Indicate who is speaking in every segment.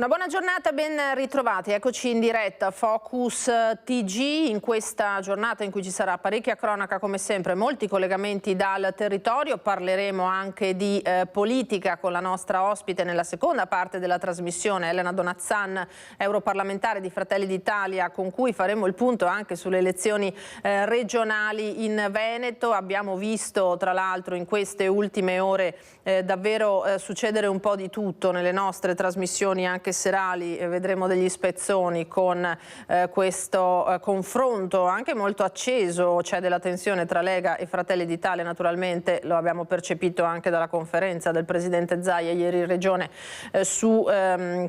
Speaker 1: Una buona giornata, ben ritrovati. Eccoci in diretta Focus TG in questa giornata in cui ci sarà parecchia cronaca come sempre, molti collegamenti dal territorio. Parleremo anche di politica con la nostra ospite nella seconda parte della trasmissione, Elena Donazzan, europarlamentare di Fratelli d'Italia, con cui faremo il punto anche sulle elezioni regionali in Veneto. Abbiamo visto tra l'altro in queste ultime ore davvero succedere un po' di tutto nelle nostre trasmissioni anche serali. Vedremo degli spezzoni con questo confronto anche molto acceso. C'è della tensione tra Lega e Fratelli d'Italia, naturalmente lo abbiamo percepito anche dalla conferenza del Presidente Zaia ieri in Regione su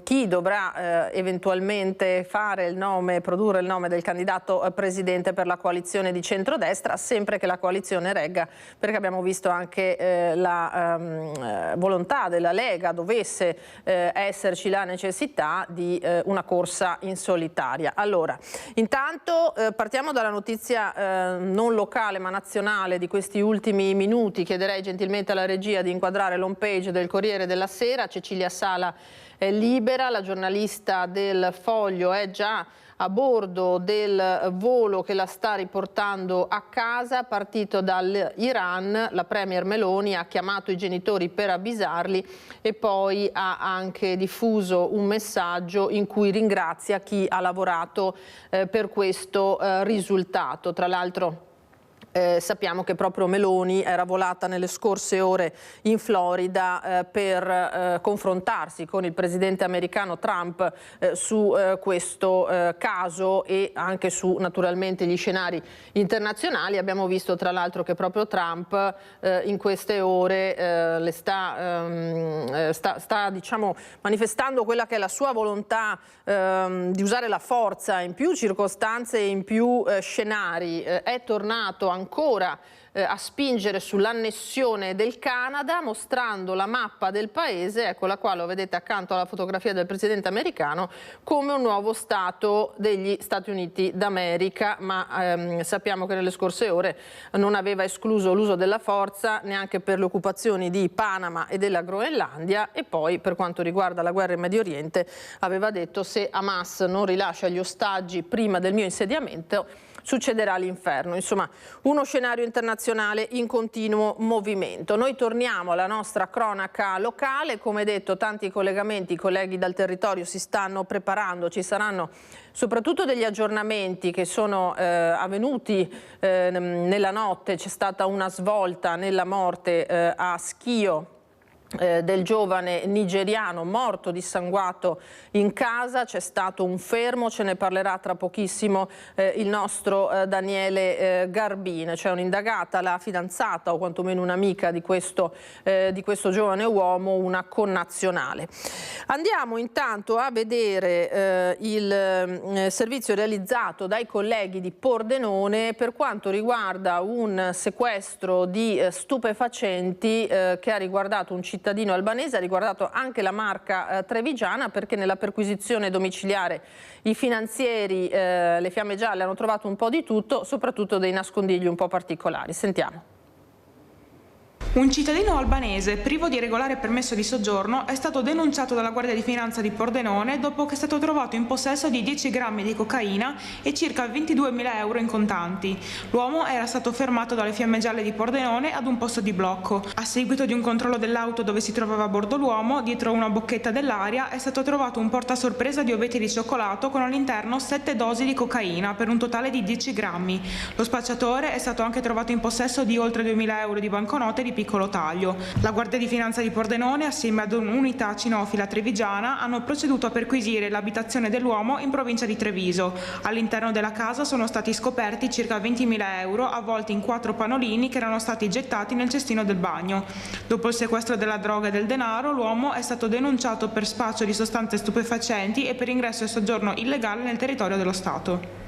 Speaker 1: chi dovrà eventualmente fare il nome, produrre il nome del candidato Presidente per la coalizione di centrodestra, sempre che la coalizione regga, perché abbiamo visto anche la volontà della Lega dovesse esserci la necessità di una corsa in solitaria. Allora, intanto partiamo dalla notizia non locale ma nazionale di questi ultimi minuti. Chiederei gentilmente alla regia di inquadrare l'home page del Corriere della Sera. Cecilia Sala è libera, la giornalista del Foglio è già a bordo del volo che la sta riportando a casa, partito dall'Iran. La premier Meloni ha chiamato i genitori per avvisarli e poi ha anche diffuso un messaggio in cui ringrazia chi ha lavorato per questo risultato. Tra l'altro sappiamo che proprio Meloni era volata nelle scorse ore in Florida per confrontarsi con il presidente americano Trump su questo caso e anche su naturalmente gli scenari internazionali. Abbiamo visto tra l'altro che proprio Trump in queste ore le sta diciamo manifestando quella che è la sua volontà di usare la forza in più circostanze e in più scenari. È tornato ancora a spingere sull'annessione del Canada, mostrando la mappa del paese, eccola qua, lo vedete accanto alla fotografia del presidente americano, come un nuovo stato degli Stati Uniti d'America, ma sappiamo che nelle scorse ore non aveva escluso l'uso della forza neanche per le occupazioni di Panama e della Groenlandia, e poi per quanto riguarda la guerra in Medio Oriente aveva detto: se Hamas non rilascia gli ostaggi prima del mio insediamento succederà l'inferno. Insomma, uno scenario internazionale in continuo movimento. Noi torniamo alla nostra cronaca locale. Come detto, tanti collegamenti, i colleghi dal territorio si stanno preparando. Ci saranno soprattutto degli aggiornamenti che sono avvenuti nella notte. C'è stata una svolta nella morte a Schio del giovane nigeriano morto dissanguato in casa. C'è stato un fermo, ce ne parlerà tra pochissimo il nostro Daniele Garbin. C'è un'indagata, la fidanzata o quantomeno un'amica di questo giovane uomo, una connazionale. Andiamo intanto a vedere il servizio realizzato dai colleghi di Pordenone per quanto riguarda un sequestro di stupefacenti che ha riguardato un cittadino albanese, ha riguardato anche la Marca trevigiana, perché nella perquisizione domiciliare i finanzieri, le Fiamme Gialle, hanno trovato un po' di tutto, soprattutto dei nascondigli un po' particolari. Sentiamo.
Speaker 2: Un cittadino albanese privo di regolare permesso di soggiorno è stato denunciato dalla Guardia di Finanza di Pordenone dopo che è stato trovato in possesso di 10 grammi di cocaina e circa 22.000 euro in contanti. L'uomo era stato fermato dalle Fiamme Gialle di Pordenone ad un posto di blocco. A seguito di un controllo dell'auto dove si trovava a bordo l'uomo, dietro una bocchetta dell'aria è stato trovato un portasorpresa di oveti di cioccolato con all'interno 7 dosi di cocaina per un totale di 10 grammi. Lo spacciatore è stato anche trovato in possesso di oltre 2.000 euro di banconote di piccolo taglio. La Guardia di Finanza di Pordenone, assieme ad un'unità cinofila trevigiana, hanno proceduto a perquisire l'abitazione dell'uomo in provincia di Treviso. All'interno della casa sono stati scoperti circa 20.000 euro avvolti in 4 pannolini che erano stati gettati nel cestino del bagno. Dopo il sequestro della droga e del denaro, l'uomo è stato denunciato per spaccio di sostanze stupefacenti e per ingresso e soggiorno illegale nel territorio dello Stato.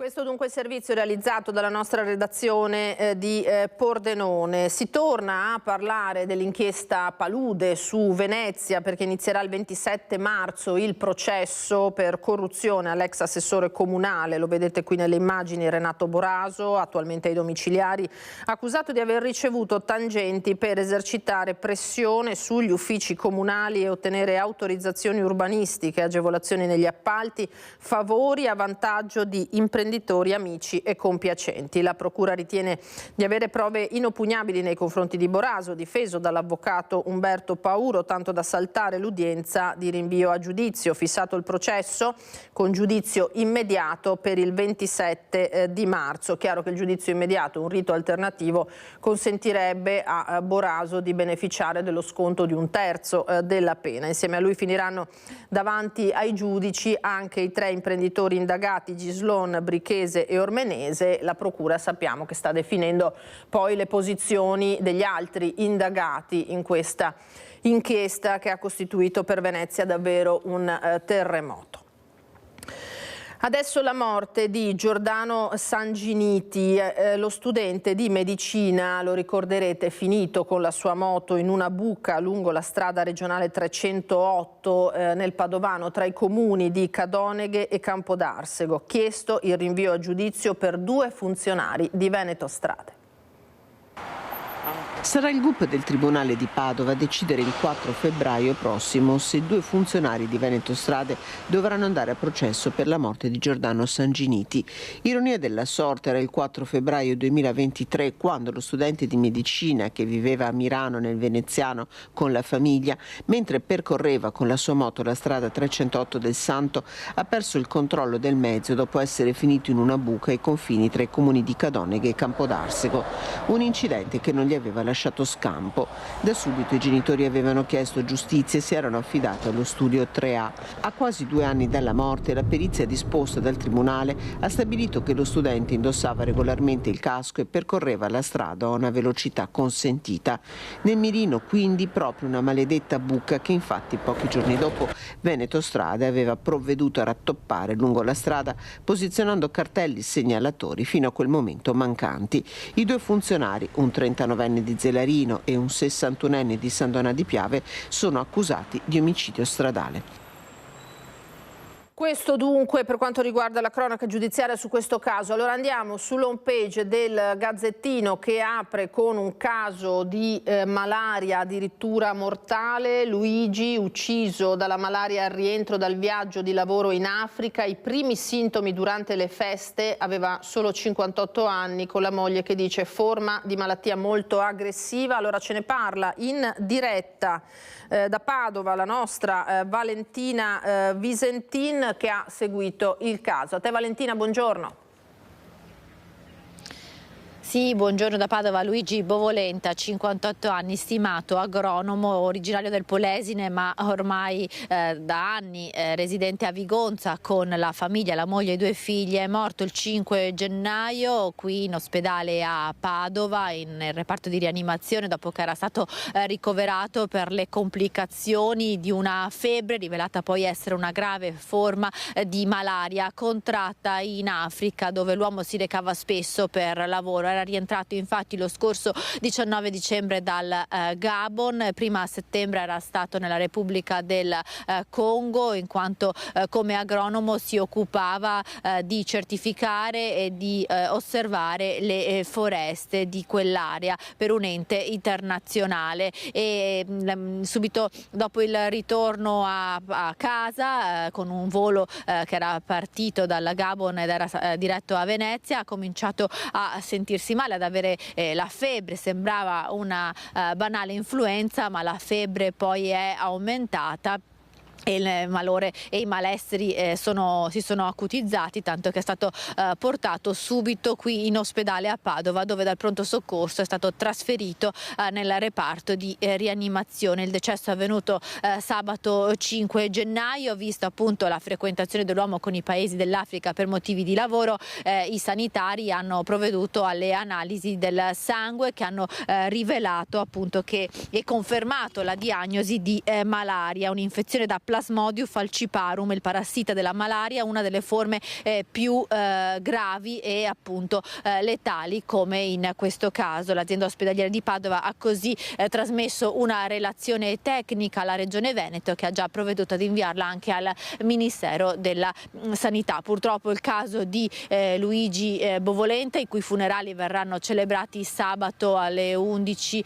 Speaker 1: Questo dunque è il servizio realizzato dalla nostra redazione di Pordenone. Si torna a parlare dell'inchiesta Palude su Venezia perché inizierà il 27 marzo il processo per corruzione all'ex assessore comunale, lo vedete qui nelle immagini, Renato Boraso, attualmente ai domiciliari, accusato di aver ricevuto tangenti per esercitare pressione sugli uffici comunali e ottenere autorizzazioni urbanistiche, agevolazioni negli appalti, favori a vantaggio di imprenditori, amici e compiacenti. La procura ritiene di avere prove inoppugnabili nei confronti di Boraso, difeso dall'avvocato Umberto Pauro, tanto da saltare l'udienza di rinvio a giudizio. Fissato il processo con giudizio immediato per il 27 di marzo. Chiaro che il giudizio immediato, un rito alternativo, consentirebbe a Boraso di beneficiare dello sconto di un terzo della pena. Insieme a lui finiranno davanti ai giudici anche i 3 imprenditori indagati, Gislon, Brichese e Ormenese. La procura sappiamo che sta definendo poi le posizioni degli altri indagati in questa inchiesta che ha costituito per Venezia davvero un terremoto. Adesso la morte di Giordano Sanginiti, lo studente di medicina, lo ricorderete, finito con la sua moto in una buca lungo la strada regionale 308 nel Padovano tra i comuni di Cadoneghe e Campodarsego. Chiesto il rinvio a giudizio per 2 funzionari di Veneto Strade.
Speaker 3: Sarà il GUP del Tribunale di Padova a decidere il 4 febbraio prossimo se 2 funzionari di Veneto Strade dovranno andare a processo per la morte di Giordano Sanginiti. Ironia della sorte, era il 4 febbraio 2023 quando lo studente di medicina che viveva a Mirano nel Veneziano con la famiglia, mentre percorreva con la sua moto la strada 308 del Santo, ha perso il controllo del mezzo dopo essere finito in una buca ai confini tra i comuni di Cadoneghe e Campodarsego. Un incidente che non gli aveva lasciato scampo. Da subito i genitori avevano chiesto giustizia e si erano affidati allo studio 3A. A quasi 2 anni dalla morte, la perizia disposta dal Tribunale ha stabilito che lo studente indossava regolarmente il casco e percorreva la strada a una velocità consentita. Nel mirino quindi proprio una maledetta buca che infatti pochi giorni dopo Veneto Strade aveva provveduto a rattoppare lungo la strada posizionando cartelli segnalatori fino a quel momento mancanti. I 2 funzionari, un 39enne di Zelarino e un 61enne di San Donà di Piave, sono accusati di omicidio stradale.
Speaker 1: Questo dunque per quanto riguarda la cronaca giudiziaria su questo caso. Allora andiamo sull'home page del Gazzettino che apre con un caso di malaria addirittura mortale. Luigi ucciso dalla malaria al rientro dal viaggio di lavoro in Africa. I primi sintomi durante le feste, aveva solo 58 anni, con la moglie che dice forma di malattia molto aggressiva. Allora ce ne parla in diretta da Padova la nostra Valentina Visentin che ha seguito il caso. A te Valentina, buongiorno.
Speaker 4: Sì, buongiorno da Padova. Luigi Bovolenta, 58 anni, stimato agronomo, originario del Polesine ma ormai da anni residente a Vigonza con la famiglia, la moglie e 2 figlie. È morto il 5 gennaio qui in ospedale a Padova nel reparto di rianimazione dopo che era stato ricoverato per le complicazioni di una febbre rivelata poi essere una grave forma di malaria contratta in Africa, dove l'uomo si recava spesso per lavoro. Era rientrato infatti lo scorso 19 dicembre dal Gabon, prima a settembre era stato nella Repubblica del Congo, in quanto come agronomo si occupava di certificare e di osservare le foreste di quell'area per un ente internazionale. E subito dopo il ritorno a casa con un volo che era partito dal Gabon ed era diretto a Venezia, ha cominciato a sentirsi male, ad avere la febbre. Sembrava una banale influenza, ma la febbre poi è aumentata e il malore e i malesseri si sono acutizzati, tanto che è stato portato subito qui in ospedale a Padova, dove dal pronto soccorso è stato trasferito nel reparto di rianimazione. Il decesso è avvenuto sabato 5 gennaio, visto appunto la frequentazione dell'uomo con i paesi dell'Africa per motivi di lavoro. I sanitari hanno provveduto alle analisi del sangue che hanno rivelato appunto che è confermato la diagnosi di malaria, un'infezione da Plasmodium falciparum, il parassita della malaria, una delle forme più gravi e appunto letali, come in questo caso. L'azienda ospedaliera di Padova ha così trasmesso una relazione tecnica alla Regione Veneto, che ha già provveduto ad inviarla anche al Ministero della Sanità. Purtroppo il caso di Luigi Bovolenta, i cui funerali verranno celebrati sabato alle 11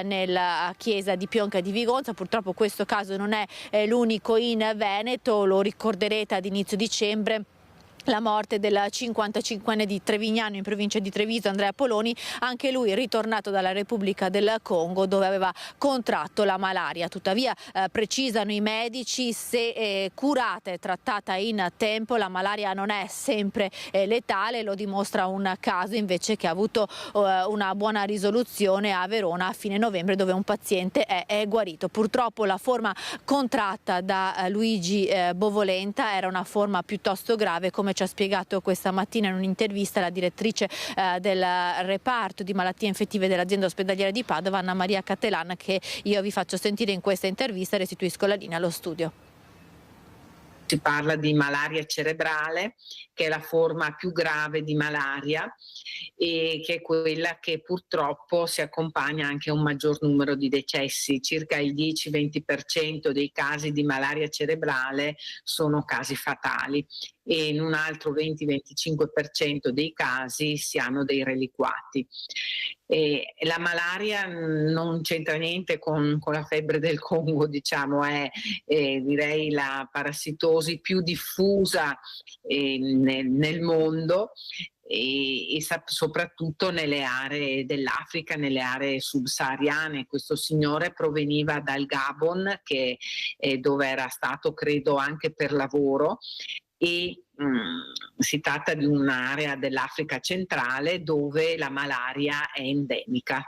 Speaker 4: nella chiesa di Pionca di Vigonza. Purtroppo questo caso non è l'unico in Veneto, lo ricorderete ad inizio dicembre. La morte del 55enne di Trevignano in provincia di Treviso, Andrea Poloni, anche lui ritornato dalla Repubblica del Congo dove aveva contratto la malaria. Tuttavia precisano i medici, se curata e trattata in tempo la malaria non è sempre letale, lo dimostra un caso invece che ha avuto una buona risoluzione a Verona a fine novembre, dove un paziente è guarito. Purtroppo la forma contratta da Luigi Bovolenta era una forma piuttosto grave, come ci ha spiegato questa mattina in un'intervista la direttrice del reparto di malattie infettive dell'azienda ospedaliera di Padova, Anna Maria Cattelan, che io vi faccio sentire in questa intervista. Restituisco la linea allo studio.
Speaker 5: Si parla di malaria cerebrale, che è la forma più grave di malaria e che è quella che purtroppo si accompagna anche a un maggior numero di decessi. Circa il 10-20% dei casi di malaria cerebrale sono casi fatali e in un altro 20-25% dei casi si hanno dei reliquati. La malaria non c'entra niente con la febbre del Congo, diciamo, è direi la parassitosi più diffusa nel mondo e soprattutto nelle aree dell'Africa, nelle aree subsahariane. Questo signore proveniva dal Gabon, dove era stato credo anche per lavoro, e si tratta di un'area dell'Africa centrale dove la malaria è endemica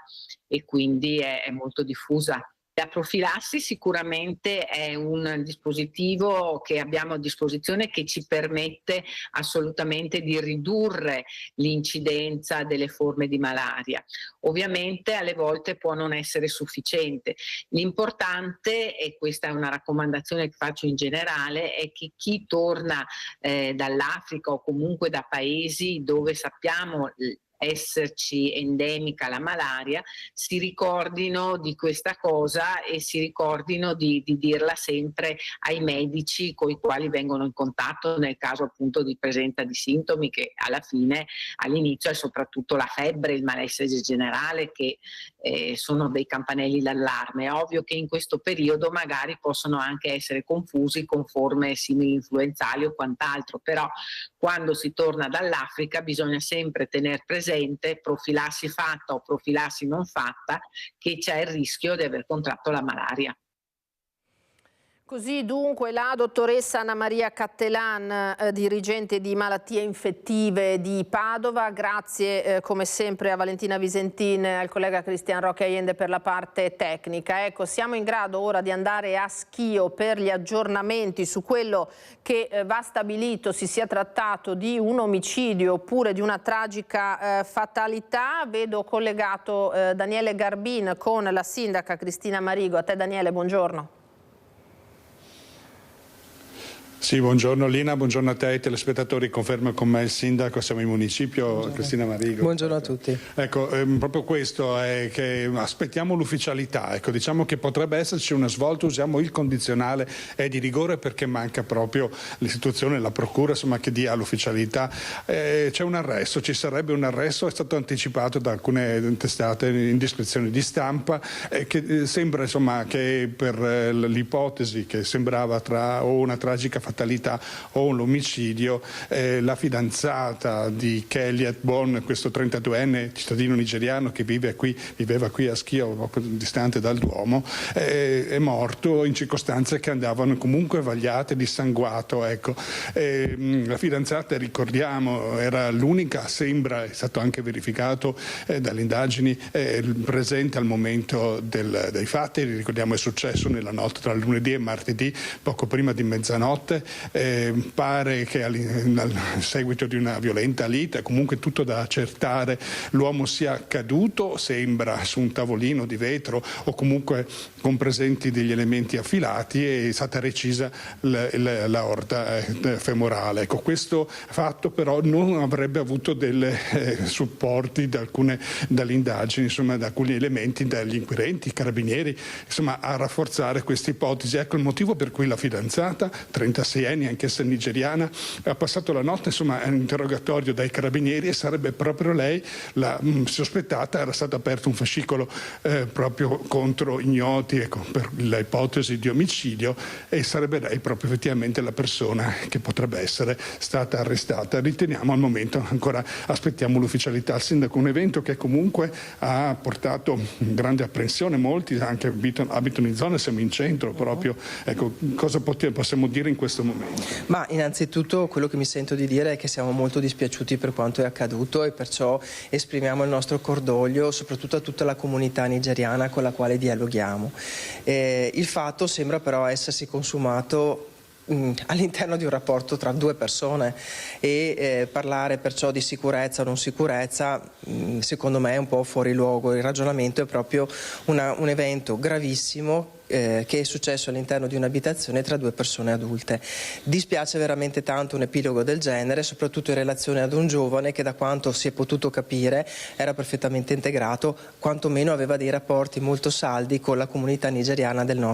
Speaker 5: e quindi è molto diffusa. La profilassi sicuramente è un dispositivo che abbiamo a disposizione che ci permette assolutamente di ridurre l'incidenza delle forme di malaria. Ovviamente alle volte può non essere sufficiente. L'importante, e questa è una raccomandazione che faccio in generale, è che chi torna dall'Africa o comunque da paesi dove sappiamo esserci endemica la malaria, si ricordino di questa cosa e si ricordino di dirla sempre ai medici con i quali vengono in contatto nel caso appunto di presenza di sintomi, che alla fine all'inizio è soprattutto la febbre, il malessere generale, che sono dei campanelli d'allarme. È ovvio che in questo periodo magari possono anche essere confusi con forme simili influenzali o quant'altro, però quando si torna dall'Africa bisogna sempre tenere presente, profilassi fatta o profilassi non fatta, che c'è il rischio di aver contratto la malaria.
Speaker 1: Così dunque la dottoressa Anna Maria Cattelan, dirigente di malattie infettive di Padova. Grazie come sempre a Valentina Visentin e al collega Cristian Roque Allende per la parte tecnica. Ecco, siamo in grado ora di andare a Schio per gli aggiornamenti su quello che va stabilito, si sia trattato di un omicidio oppure di una tragica fatalità. Vedo collegato Daniele Garbin con la sindaca Cristina Marigo. A te Daniele, buongiorno.
Speaker 6: Sì, buongiorno Lina, buongiorno a te ai telespettatori. Conferma con me il sindaco, siamo in municipio, buongiorno. Cristina Marigo.
Speaker 7: Buongiorno a tutti.
Speaker 6: Ecco, proprio questo è che aspettiamo l'ufficialità. Ecco, diciamo che potrebbe esserci una svolta, usiamo il condizionale, è di rigore perché manca proprio l'istituzione, la procura, insomma, che dia l'ufficialità. C'è un arresto, ci sarebbe un arresto, è stato anticipato da alcune testate indiscrezioni di stampa, che sembra insomma che per l'ipotesi che sembrava tra o una tragica fatalità o un omicidio, la fidanzata di Kelly Atbon, questo 32enne cittadino nigeriano che viveva qui a Schio, distante dal Duomo, è morto in circostanze che andavano comunque vagliate, dissanguato. Ecco. La fidanzata, ricordiamo, era l'unica, sembra, è stato anche verificato dalle indagini, presente al momento dei fatti. Ricordiamo è successo nella notte tra lunedì e martedì, poco prima di mezzanotte. Firenze, pare che a seguito di una violenta lite, comunque tutto da accertare, l'uomo sia caduto, sembra su un tavolino di vetro o comunque con presenti degli elementi affilati, e è stata recisa l'aorta femorale. Ecco, questo fatto però non avrebbe avuto dei supporti dalle indagini, insomma, da alcuni elementi, dagli inquirenti, i carabinieri, insomma, a rafforzare questa ipotesi. Ecco il motivo per cui la fidanzata, 36 anni, anch'essa nigeriana, ha passato la notte, insomma, in interrogatorio dai carabinieri, e sarebbe proprio lei la sospettata. Era stato aperto un fascicolo proprio contro ignoti, ecco, per l'ipotesi di omicidio, e sarebbe lei proprio effettivamente la persona che potrebbe essere stata arrestata. Riteniamo al momento, ancora aspettiamo l'ufficialità. Il sindaco, un evento che comunque ha portato grande apprensione, molti anche abitano in zona, siamo in centro proprio, ecco, cosa possiamo dire in questo momento?
Speaker 7: Ma innanzitutto quello che mi sento di dire è che siamo molto dispiaciuti per quanto è accaduto, e perciò esprimiamo il nostro cordoglio soprattutto a tutta la comunità nigeriana con la quale dialoghiamo. Il fatto sembra però essersi consumato all'interno di un rapporto tra due persone, e parlare perciò di sicurezza o non sicurezza secondo me è un po' fuori luogo. Il ragionamento è proprio un evento gravissimo che è successo all'interno di un'abitazione tra due persone adulte. Dispiace veramente tanto un epilogo del genere, soprattutto in relazione ad un giovane che, da quanto si è potuto capire, era perfettamente integrato, quantomeno aveva dei rapporti molto saldi con la comunità nigeriana della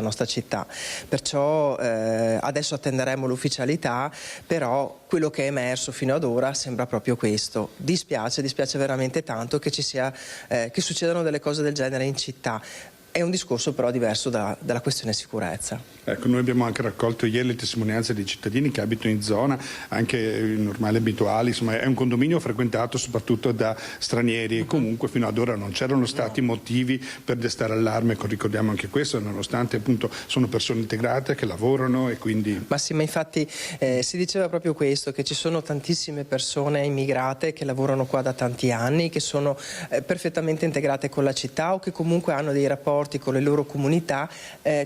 Speaker 7: nostra città. Perciò adesso attenderemo l'ufficialità, però quello che è emerso fino ad ora sembra proprio questo. Dispiace veramente tanto che che succedano delle cose del genere in città. È un discorso però diverso dalla questione sicurezza.
Speaker 6: Ecco, noi abbiamo anche raccolto ieri le testimonianze dei cittadini che abitano in zona, anche normali abituali, insomma è un condominio frequentato soprattutto da stranieri, e comunque fino ad ora non c'erano stati motivi per destare allarme, ricordiamo anche questo, nonostante appunto sono persone integrate che lavorano e quindi...
Speaker 7: Ma sì, ma infatti si diceva proprio questo, che ci sono tantissime persone immigrate che lavorano qua da tanti anni, che sono perfettamente integrate con la città, o che comunque hanno dei rapporti con le loro comunità,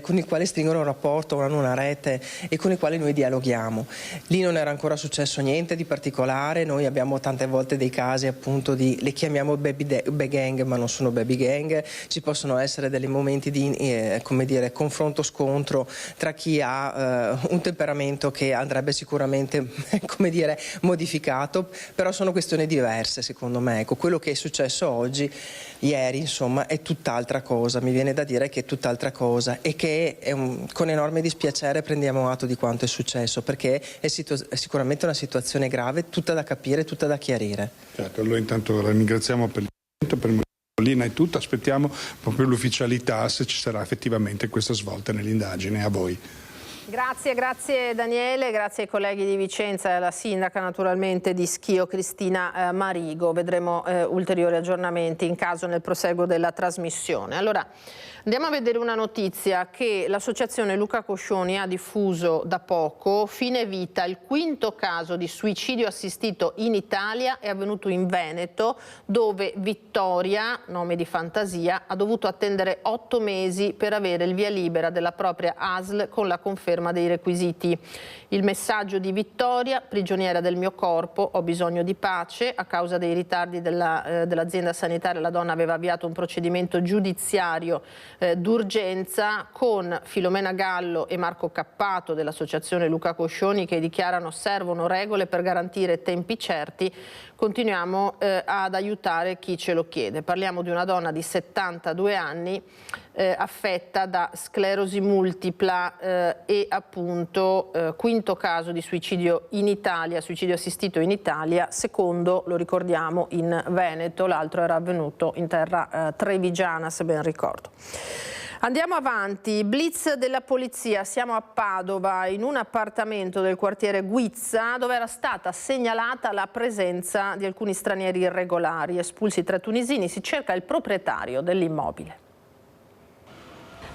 Speaker 7: con i quali stringono un rapporto, hanno una rete, e con i quali noi dialoghiamo. Lì non era ancora successo niente di particolare. Noi abbiamo tante volte dei casi appunto le chiamiamo baby gang, ma non sono baby gang. Ci possono essere dei momenti di come dire, confronto, scontro tra chi ha un temperamento che andrebbe sicuramente come dire, modificato, però sono questioni diverse secondo me. Ecco, quello che è successo oggi, ieri, insomma, è tutt'altra cosa. Mi viene da dire che è tutt'altra cosa, e che con enorme dispiacere prendiamo atto di quanto è successo, perché è sicuramente una situazione grave, tutta da capire, tutta da chiarire.
Speaker 6: Certo, allora intanto ringraziamo per l'intervento, per Lina è tutto, aspettiamo proprio l'ufficialità se ci sarà effettivamente questa svolta nell'indagine. A voi.
Speaker 1: Grazie Daniele, grazie ai colleghi di Vicenza e alla sindaca naturalmente di Schio, Cristina Marigo. Vedremo ulteriori aggiornamenti in caso nel proseguo della trasmissione. Allora, andiamo a vedere una notizia che l'associazione Luca Coscioni ha diffuso da poco. Fine vita, il quinto caso di suicidio assistito in Italia è avvenuto in Veneto, dove Vittoria, nome di fantasia, ha dovuto attendere 8 mesi per avere il via libera della propria ASL con la conferma dei requisiti. Il messaggio di Vittoria: prigioniera del mio corpo, ho bisogno di pace. A causa dei ritardi dell'azienda sanitaria, la donna aveva avviato un procedimento giudiziario d'urgenza con Filomena Gallo e Marco Cappato dell'associazione Luca Coscioni, che dichiarano servono regole per garantire tempi certi. Continuiamo ad aiutare chi ce lo chiede. Parliamo di una donna di 72 anni affetta da sclerosi multipla e appunto quinto caso di suicidio in Italia, suicidio assistito in Italia, secondo, lo ricordiamo, in Veneto. L'altro era avvenuto in terra trevigiana, se ben ricordo. Andiamo avanti, blitz della polizia, siamo a Padova, in un appartamento del quartiere Guizza, dove era stata segnalata la presenza di alcuni stranieri irregolari. Espulsi 3 tunisini, si cerca il proprietario dell'immobile.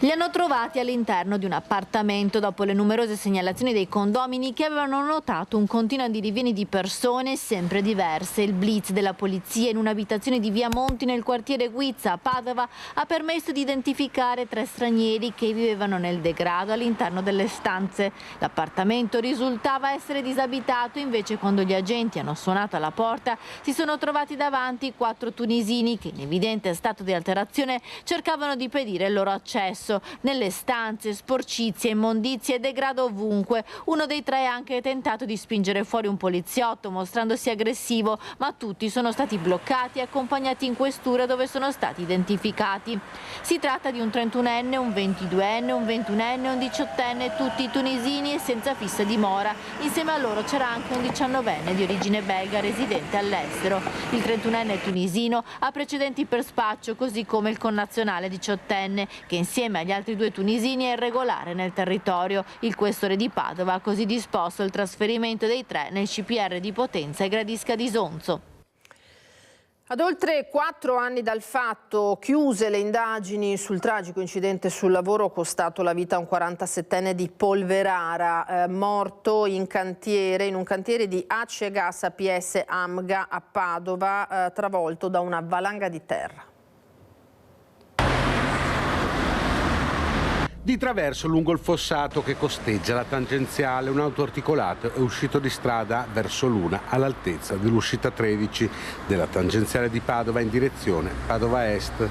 Speaker 4: Li hanno trovati all'interno di un appartamento dopo le numerose segnalazioni dei condomini che avevano notato un continuo andirivieni di persone sempre diverse. Il blitz della polizia in un'abitazione di via Monti nel quartiere Guizza a Padova ha permesso di identificare 3 stranieri che vivevano nel degrado all'interno delle stanze. L'appartamento risultava essere disabitato, invece quando gli agenti hanno suonato alla porta si sono trovati davanti 4 tunisini che in evidente stato di alterazione cercavano di impedire il loro accesso. Nelle stanze, sporcizie, immondizie e degrado ovunque. Uno dei 3 ha anche tentato di spingere fuori un poliziotto mostrandosi aggressivo, ma tutti sono stati bloccati e accompagnati in questura dove sono stati identificati. Si tratta di un 31enne, un 22enne, un 21enne e un 18enne, tutti tunisini e senza fissa dimora. Insieme a loro c'era anche un 19enne di origine belga residente all'estero. Il 31enne tunisino ha precedenti per spaccio, così come il connazionale 18enne, che insieme agli altri 2 tunisini è irregolare nel territorio. Il questore di Padova ha così disposto il trasferimento dei 3 nel CPR di Potenza e Gradisca di Sonzo.
Speaker 1: Ad oltre 4 anni dal fatto, chiuse le indagini sul tragico incidente sul lavoro costato la vita a un 47enne di Polverara, morto in un cantiere di Acce Gas APS Amga a Padova, travolto da una valanga di terra.
Speaker 8: Di traverso lungo il fossato che costeggia la tangenziale, un autoarticolato è uscito di strada verso l'una all'altezza dell'uscita 13 della tangenziale di Padova in direzione Padova Est.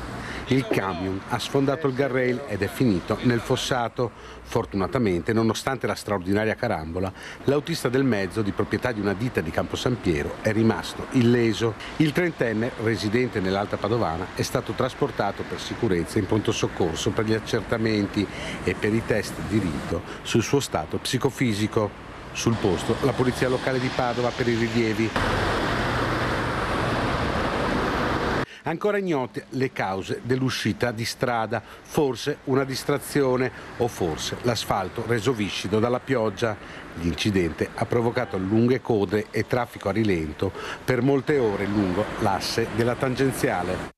Speaker 8: Il camion ha sfondato il guardrail ed è finito nel fossato. Fortunatamente, nonostante la straordinaria carambola, l'autista del mezzo, di proprietà di una ditta di Campo San Piero, è rimasto illeso. Il 30enne, residente nell'Alta Padovana, è stato trasportato per sicurezza in pronto soccorso per gli accertamenti e per i test di rito sul suo stato psicofisico. Sul posto la polizia locale di Padova per i rilievi. Ancora ignote le cause dell'uscita di strada, forse una distrazione o forse l'asfalto reso viscido dalla pioggia. L'incidente ha provocato lunghe code e traffico a rilento per molte ore lungo l'asse della tangenziale.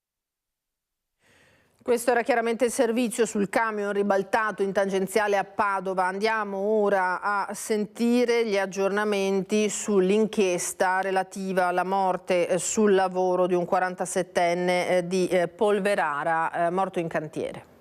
Speaker 1: Questo era chiaramente il servizio sul camion ribaltato in tangenziale a Padova. Andiamo ora a sentire gli aggiornamenti sull'inchiesta relativa alla morte sul lavoro di un 47enne di Polverara, morto in cantiere.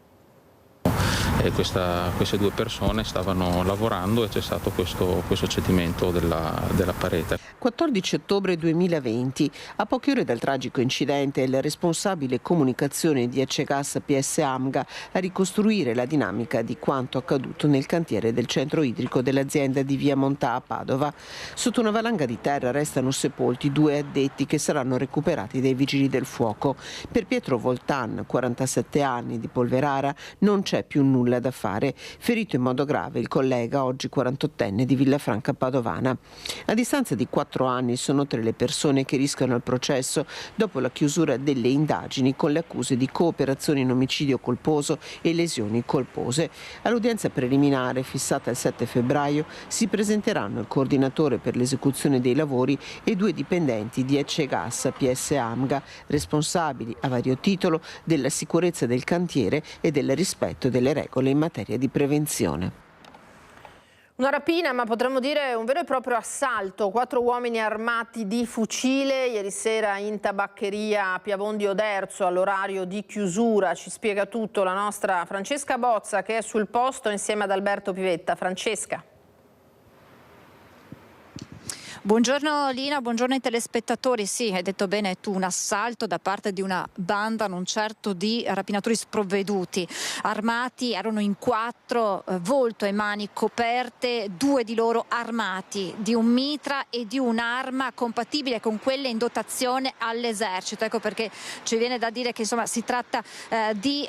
Speaker 9: Queste 2 persone stavano lavorando e c'è stato questo cedimento della parete.
Speaker 3: 14 ottobre 2020, a poche ore dal tragico incidente, il responsabile comunicazione di Acce Gas APS Amga a ricostruire la dinamica di quanto accaduto nel cantiere del centro idrico dell'azienda di via Montà a Padova. Sotto una valanga di terra restano sepolti 2 addetti che saranno recuperati dai vigili del fuoco. Per Pietro Voltan, 47 anni, di Polverara, non c'è più nulla da fare. Ferito in modo grave il collega, oggi 48enne, di Villafranca Padovana. A distanza di 4 anni sono 3 le persone che rischiano il processo dopo la chiusura delle indagini con le accuse di cooperazione in omicidio colposo e lesioni colpose. All'udienza preliminare fissata il 7 febbraio si presenteranno il coordinatore per l'esecuzione dei lavori e 2 dipendenti di Acce Gas APS Amga, responsabili a vario titolo della sicurezza del cantiere e del rispetto delle regole in materia di prevenzione.
Speaker 1: Una rapina, ma potremmo dire un vero e proprio assalto. 4 uomini armati di fucile ieri sera in tabaccheria a Piavondi Oderzo all'orario di chiusura. Ci spiega tutto la nostra Francesca Bozza, che è sul posto insieme ad Alberto Pivetta. Francesca.
Speaker 10: Buongiorno Lina, buongiorno ai telespettatori. Sì, hai detto bene tu, un assalto da parte di una banda, non certo di rapinatori sprovveduti. Armati, erano in 4, volto e mani coperte, 2 di loro armati di un mitra e di un'arma compatibile con quelle in dotazione all'esercito. Ecco perché ci viene da dire che insomma si tratta di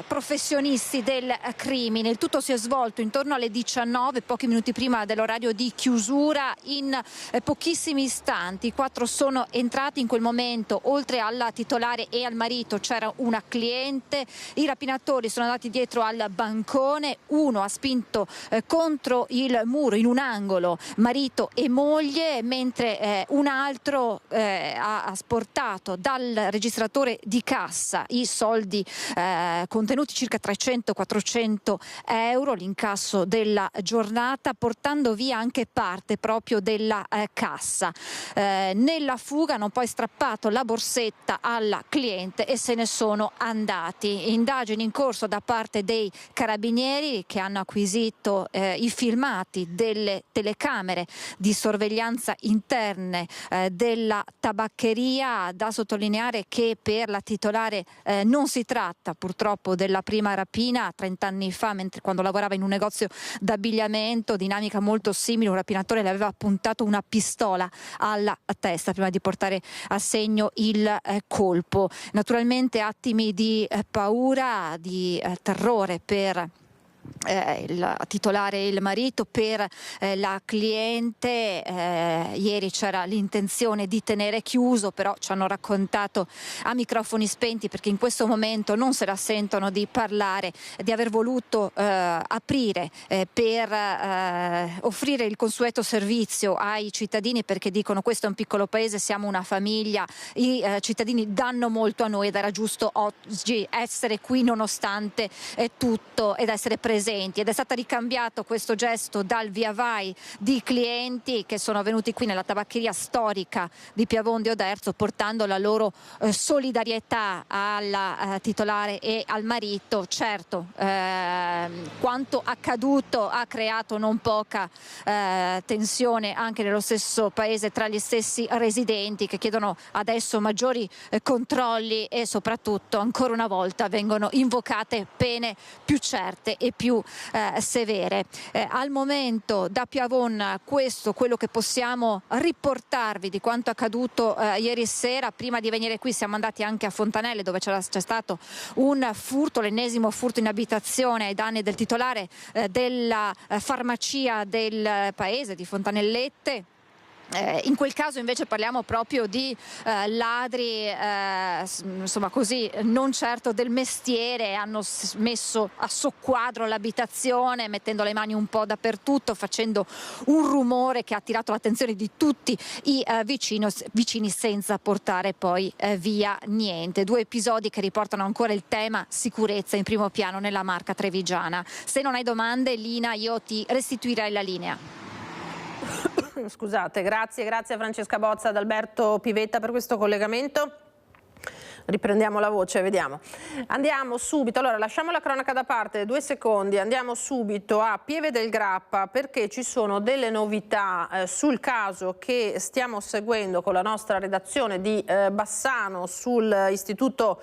Speaker 10: professionisti del crimine. Il tutto si è svolto intorno alle 19, pochi minuti prima dell'orario di chiusura, in pochissimi istanti. I 4 sono entrati in quel momento, oltre alla titolare e al marito c'era una cliente, i rapinatori sono andati dietro al bancone, uno ha spinto contro il muro in un angolo marito e moglie, mentre un altro ha asportato dal registratore di cassa i soldi contenuti, circa 300-400 euro, l'incasso della giornata, portando via anche parte proprio della cassa. Nella fuga hanno poi strappato la borsetta alla cliente e se ne sono andati. Indagini in corso da parte dei carabinieri che hanno acquisito i filmati delle telecamere di sorveglianza interne della tabaccheria. Da sottolineare che per la titolare non si tratta purtroppo della prima rapina. 30 anni fa, quando lavorava in un negozio d'abbigliamento, dinamica molto simile, un rapinatore le aveva puntato una pistola alla testa prima di portare a segno il colpo. Naturalmente attimi di paura, di terrore per il titolare e il marito, per la cliente. Ieri c'era l'intenzione di tenere chiuso, però ci hanno raccontato a microfoni spenti, perché in questo momento non se la sentono di parlare, di aver voluto aprire per offrire il consueto servizio ai cittadini, perché dicono: questo è un piccolo paese, siamo una famiglia, i cittadini danno molto a noi ed era giusto oggi essere qui nonostante tutto ed essere presenti. Ed è stato ricambiato questo gesto dal via vai di clienti che sono venuti qui nella tabaccheria storica di Piamonte Oderzo, portando la loro solidarietà alla titolare e al marito. Certo, quanto accaduto ha creato non poca tensione anche nello stesso paese tra gli stessi residenti, che chiedono adesso maggiori controlli e soprattutto ancora una volta vengono invocate pene più certe e più severe. Al momento da Piavon questo quello che possiamo riportarvi di quanto accaduto ieri sera. Prima di venire qui siamo andati anche a Fontanelle, dove c'è stato un furto, l'ennesimo furto in abitazione ai danni del titolare della farmacia del paese di Fontanellette. In quel caso invece parliamo proprio di ladri, insomma così, non certo del mestiere. Hanno messo a soqquadro l'abitazione, mettendo le mani un po' dappertutto, facendo un rumore che ha attirato l'attenzione di tutti i vicini, senza portare poi via niente. 2 episodi che riportano ancora il tema sicurezza in primo piano nella Marca trevigiana. Se non hai domande, Lina, io ti restituirei la linea.
Speaker 1: Scusate, grazie a Francesca Bozza, ad Alberto Pivetta per questo collegamento. Riprendiamo la voce, vediamo. Andiamo subito, allora lasciamo la cronaca da parte 2 secondi, andiamo subito a Pieve del Grappa, perché ci sono delle novità sul caso che stiamo seguendo con la nostra redazione di Bassano sul istituto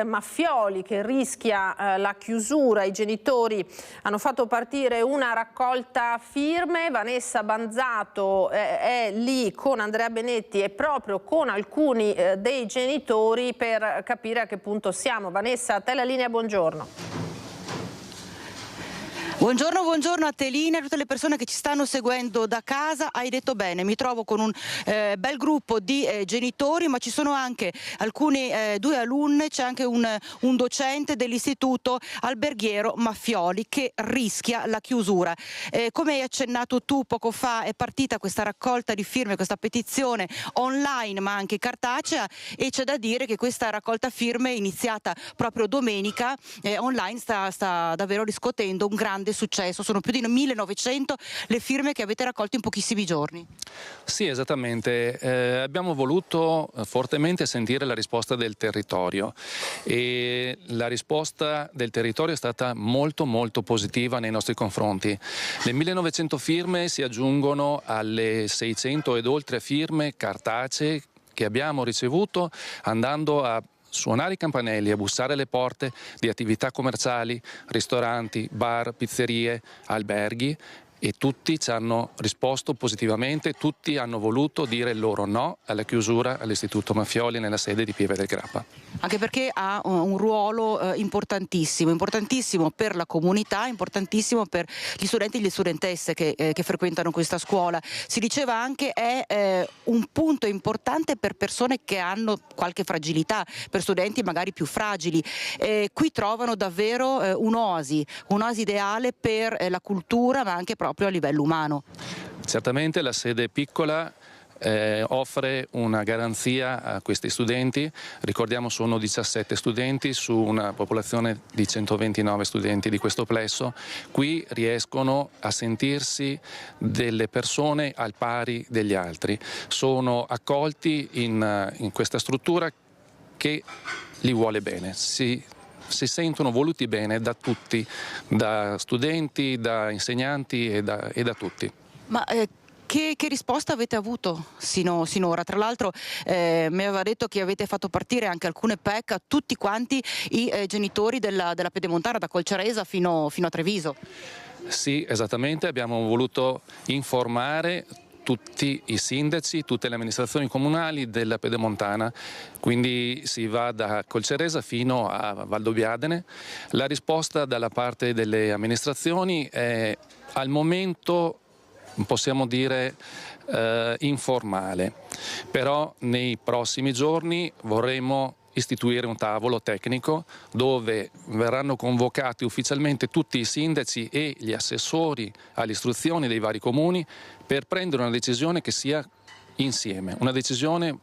Speaker 1: Maffioli, che rischia la chiusura. I genitori hanno fatto partire una raccolta firme. Vanessa Banzato è lì con Andrea Benetti e proprio con alcuni dei genitori per capire a che punto siamo. Vanessa, a te la linea, buongiorno.
Speaker 11: Buongiorno a te Lina, a tutte le persone che ci stanno seguendo da casa. Hai detto bene, mi trovo con un bel gruppo di genitori, ma ci sono anche alcune 2 alunne, c'è anche un docente dell'istituto alberghiero Maffioli che rischia la chiusura. Come hai accennato tu poco fa, è partita questa raccolta di firme, questa petizione online ma anche cartacea, e c'è da dire che questa raccolta firme iniziata proprio domenica online sta davvero riscuotendo un grande successo. Sono più di 1900 le firme che avete raccolto in pochissimi giorni.
Speaker 9: Sì, esattamente. Abbiamo voluto fortemente sentire la risposta del territorio, e la risposta del territorio è stata molto positiva nei nostri confronti. Le 1900 firme si aggiungono alle 600 ed oltre firme cartacee che abbiamo ricevuto andando a suonare i campanelli, a bussare alle porte di attività commerciali, ristoranti, bar, pizzerie, alberghi, e tutti ci hanno risposto positivamente, tutti hanno voluto dire il loro no alla chiusura all'Istituto Mafioli nella sede di Pieve del Grappa.
Speaker 11: Anche perché ha un ruolo importantissimo per la comunità, importantissimo per gli studenti e le studentesse che frequentano questa scuola. Si diceva anche è un punto importante per persone che hanno qualche fragilità, per studenti magari più fragili. Qui trovano davvero un'oasi ideale per la cultura, ma anche proprio a livello umano.
Speaker 9: Certamente la sede piccola offre una garanzia a questi studenti. Ricordiamo sono 17 studenti su una popolazione di 129 studenti di questo plesso. Qui riescono a sentirsi delle persone al pari degli altri, sono accolti in questa struttura che li vuole bene, si sentono voluti bene da tutti, da studenti, da insegnanti e da tutti.
Speaker 11: Ma che risposta avete avuto sinora? Tra l'altro mi aveva detto che avete fatto partire anche alcune PEC a tutti quanti i genitori della Pedemontana, da Colceresa fino a Treviso.
Speaker 9: Sì, esattamente, abbiamo voluto informare tutti i sindaci, tutte le amministrazioni comunali della Pedemontana, quindi si va da Colceresa fino a Valdobbiadene. La risposta dalla parte delle amministrazioni è al momento, possiamo dire, informale, però nei prossimi giorni vorremmo istituire un tavolo tecnico dove verranno convocati ufficialmente tutti i sindaci e gli assessori all'istruzione dei vari comuni per prendere una decisione che sia insieme, una decisione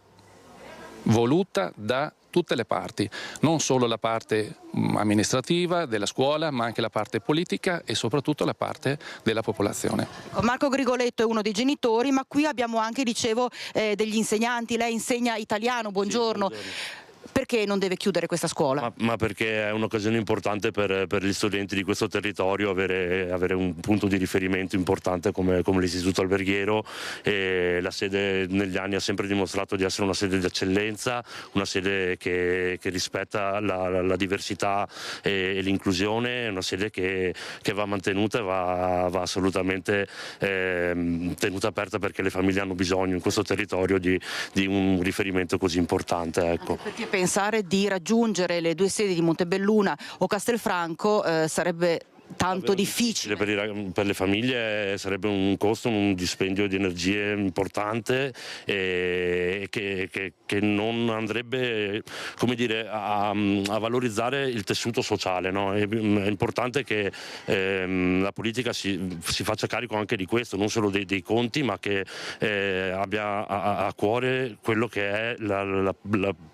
Speaker 9: voluta da tutte le parti, non solo la parte amministrativa della scuola, ma anche la parte politica e soprattutto la parte della popolazione.
Speaker 11: Marco Grigoletto è uno dei genitori, ma qui abbiamo anche, dicevo, degli insegnanti. Lei insegna italiano, buongiorno. Sì, buongiorno. Perché non deve chiudere questa scuola?
Speaker 12: Ma perché è un'occasione importante per gli studenti di questo territorio avere un punto di riferimento importante come l'istituto alberghiero, e la sede negli anni ha sempre dimostrato di essere una sede di eccellenza, una sede che rispetta la diversità e l'inclusione, una sede che va mantenuta e va assolutamente tenuta aperta, perché le famiglie hanno bisogno in questo territorio di un riferimento così importante. Ecco.
Speaker 11: Perché pensare di raggiungere le due sedi di Montebelluna o Castelfranco sarebbe tanto difficile.
Speaker 12: Per le famiglie sarebbe un costo, un dispendio di energie importante, e che non andrebbe, come dire, a valorizzare il tessuto sociale, no? È importante che la politica si faccia carico anche di questo, non solo dei conti, ma che abbia a cuore quello che è la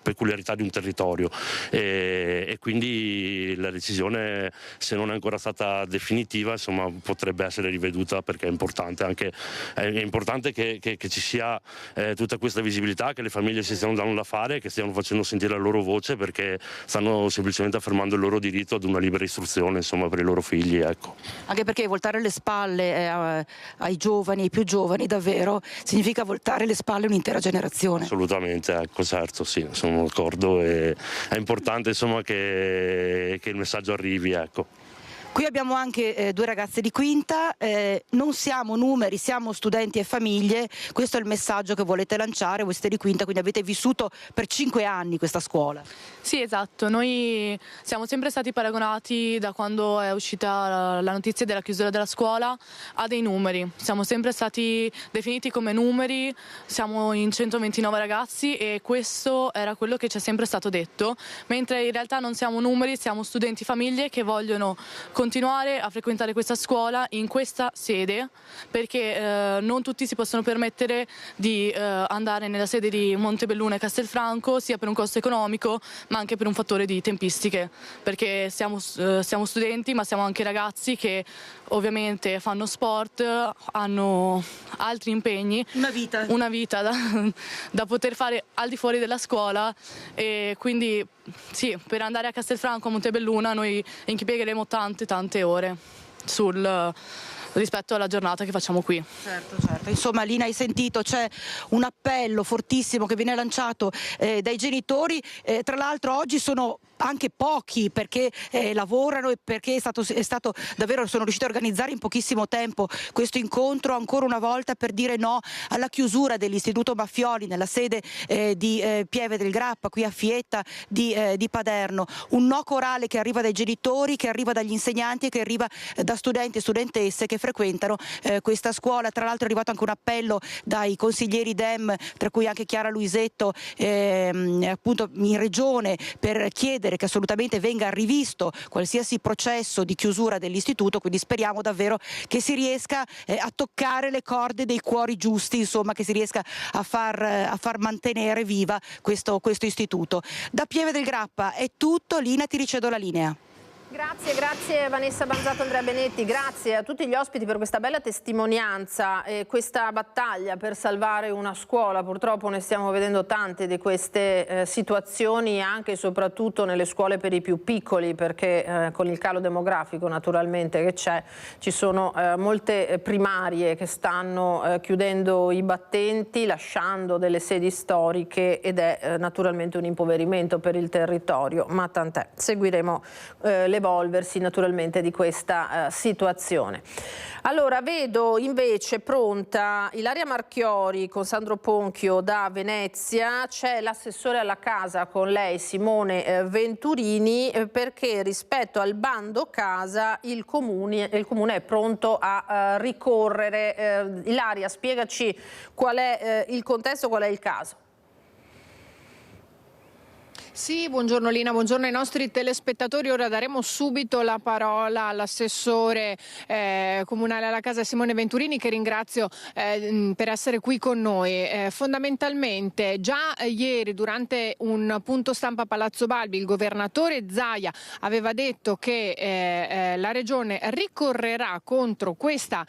Speaker 12: peculiarità di un territorio, e quindi la decisione, se non è ancora stata definitiva, insomma, potrebbe essere riveduta, perché è importante che ci sia tutta questa visibilità, che le famiglie si stiano dando da fare, che stiano facendo sentire la loro voce, perché stanno semplicemente affermando il loro diritto ad una libera istruzione, insomma, per i loro figli, ecco.
Speaker 11: Anche perché voltare le spalle ai giovani, ai più giovani davvero, significa voltare le spalle a un'intera generazione.
Speaker 12: Assolutamente, ecco, certo, sì, sono d'accordo, e è importante, insomma, che il messaggio arrivi, ecco.
Speaker 11: Qui abbiamo anche due ragazze di quinta, non siamo numeri, siamo studenti e famiglie, questo è il messaggio che volete lanciare, voi siete di quinta, quindi avete vissuto per 5 anni questa scuola.
Speaker 13: Sì, esatto, noi siamo sempre stati paragonati, da quando è uscita la notizia della chiusura della scuola, a dei numeri, siamo sempre stati definiti come numeri, siamo in 129 ragazzi e questo era quello che ci è sempre stato detto, mentre in realtà non siamo numeri, siamo studenti famiglie che vogliono continuare a frequentare questa scuola in questa sede, perché non tutti si possono permettere di andare nella sede di Montebelluna e Castelfranco, sia per un costo economico ma anche per un fattore di tempistiche, perché siamo studenti ma siamo anche ragazzi che ovviamente fanno sport, hanno altri impegni, una vita da poter fare al di fuori della scuola, e quindi sì, per andare a Castelfranco, a Montebelluna, noi impiegheremo tante ore rispetto alla giornata che facciamo qui.
Speaker 11: Certo. Insomma, Lina, hai sentito, c'è un appello fortissimo che viene lanciato dai genitori, tra l'altro oggi sono anche pochi, perché lavorano e perché è stato davvero, sono riusciti a organizzare in pochissimo tempo questo incontro ancora una volta per dire no alla chiusura dell'Istituto Baffioli nella sede di Pieve del Grappa, qui a Fietta di Paderno. Un no corale che arriva dai genitori, che arriva dagli insegnanti e che arriva da studenti e studentesse che frequentano questa scuola. Tra l'altro è arrivato anche un appello dai consiglieri DEM, tra cui anche Chiara Luisetto, appunto in regione, per chiedere che assolutamente venga rivisto qualsiasi processo di chiusura dell'istituto, quindi speriamo davvero che si riesca a toccare le corde dei cuori giusti, insomma, che si riesca a far mantenere viva questo istituto. Da Pieve del Grappa è tutto, Lina, ti ricedo la linea.
Speaker 1: Grazie Vanessa Banzato, Andrea Benetti, grazie a tutti gli ospiti per questa bella testimonianza e questa battaglia per salvare una scuola. Purtroppo ne stiamo vedendo tante di queste situazioni anche e soprattutto nelle scuole per i più piccoli, perché con il calo demografico naturalmente che c'è, ci sono molte primarie che stanno chiudendo i battenti, lasciando delle sedi storiche, ed è naturalmente un impoverimento per il territorio, ma tant'è. Seguiremo l'evolversi naturalmente di questa situazione. Allora, vedo invece pronta Ilaria Marchiori con Sandro Ponchio da Venezia, c'è l'assessore alla casa con lei Simone Venturini, perché rispetto al bando casa il comune è pronto a ricorrere. Ilaria, spiegaci qual è il contesto, qual è il caso.
Speaker 14: Sì, buongiorno Lina, buongiorno ai nostri telespettatori. Ora daremo subito la parola all'assessore comunale alla casa Simone Venturini, che ringrazio per essere qui con noi. Fondamentalmente già ieri durante un punto stampa a Palazzo Balbi il governatore Zaia aveva detto che la Regione ricorrerà contro questa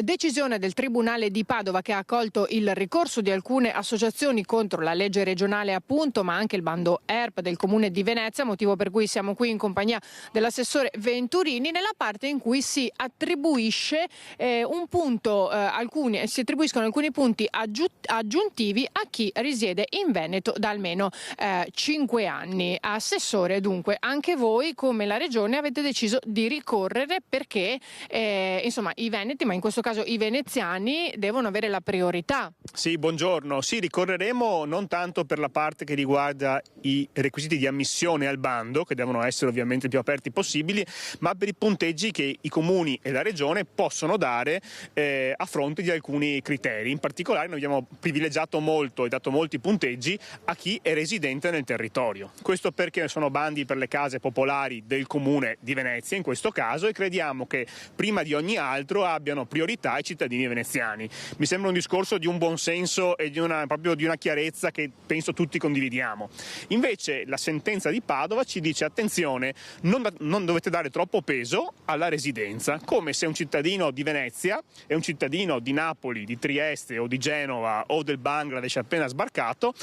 Speaker 14: decisione del Tribunale di Padova, che ha accolto il ricorso di alcune associazioni contro la legge regionale, appunto, ma anche il bando ERP del Comune di Venezia, motivo per cui siamo qui in compagnia dell'assessore Venturini, nella parte in cui si attribuisce si attribuiscono alcuni punti aggiuntivi a chi risiede in Veneto da almeno 5 anni. Assessore, dunque, anche voi come la Regione avete deciso di ricorrere perché insomma i veneti, ma in questo caso i veneziani, devono avere la priorità.
Speaker 15: Sì, buongiorno. Sì, ricorreremo non tanto per la parte che riguarda i requisiti di ammissione al bando, che devono essere ovviamente il più aperti possibili, ma per i punteggi che i comuni e la Regione possono dare a fronte di alcuni criteri. In particolare noi abbiamo privilegiato molto e dato molti punteggi a chi è residente nel territorio. Questo perché sono bandi per le case popolari del Comune di Venezia in questo caso, e crediamo che prima di ogni altro abbiano priorità i cittadini veneziani. Mi sembra un discorso di un buon senso e proprio di una chiarezza che penso tutti condividiamo. Invece la sentenza di Padova ci dice: attenzione, non dovete dare troppo peso alla residenza, come se un cittadino di Venezia e un cittadino di Napoli, di Trieste o di Genova o del Bangladesh appena sbarcato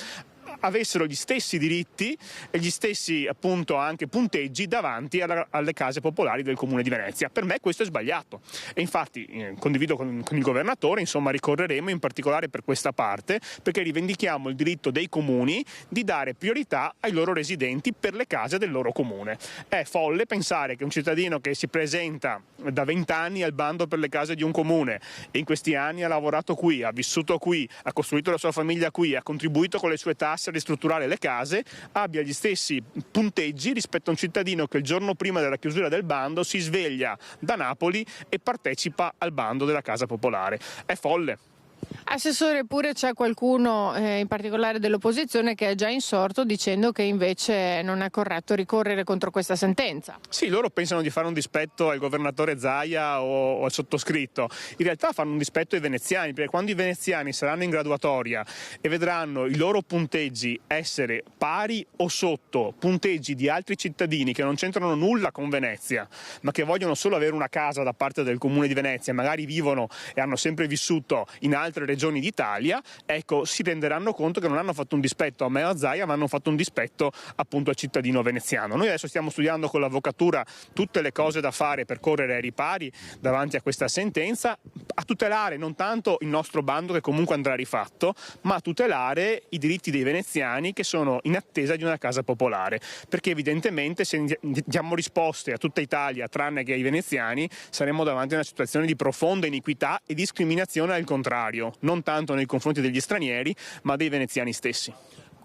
Speaker 15: avessero gli stessi diritti e gli stessi appunto anche punteggi davanti alle case popolari del Comune di Venezia. Per me questo è sbagliato e infatti condivido con il governatore, insomma ricorreremo in particolare per questa parte, perché rivendichiamo il diritto dei comuni di dare priorità ai loro residenti per le case del loro comune. È folle pensare che un cittadino che si presenta da 20 anni al bando per le case di un comune e in questi anni ha lavorato qui, ha vissuto qui, ha costruito la sua famiglia qui, ha contribuito con le sue tasse a ristrutturare le case, abbia gli stessi punteggi rispetto a un cittadino che il giorno prima della chiusura del bando si sveglia da Napoli e partecipa al bando della casa popolare. È folle.
Speaker 14: Assessore, pure c'è qualcuno in particolare dell'opposizione che è già insorto dicendo che invece non è corretto ricorrere contro questa sentenza.
Speaker 15: Sì, loro pensano di fare un dispetto al governatore Zaia o al sottoscritto. In realtà fanno un dispetto ai veneziani, perché quando i veneziani saranno in graduatoria e vedranno i loro punteggi essere pari o sotto punteggi di altri cittadini che non c'entrano nulla con Venezia, ma che vogliono solo avere una casa da parte del Comune di Venezia, magari vivono e hanno sempre vissuto in altri altre regioni d'Italia, ecco, si renderanno conto che non hanno fatto un dispetto a me o a Zaia, ma hanno fatto un dispetto appunto al cittadino veneziano. Noi adesso stiamo studiando con l'avvocatura tutte le cose da fare per correre ai ripari davanti a questa sentenza, a tutelare non tanto il nostro bando che comunque andrà rifatto, ma a tutelare i diritti dei veneziani che sono in attesa di una casa popolare, perché evidentemente se diamo risposte a tutta Italia tranne che ai veneziani saremo davanti a una situazione di profonda iniquità e discriminazione al contrario, non tanto nei confronti degli stranieri ma dei veneziani stessi.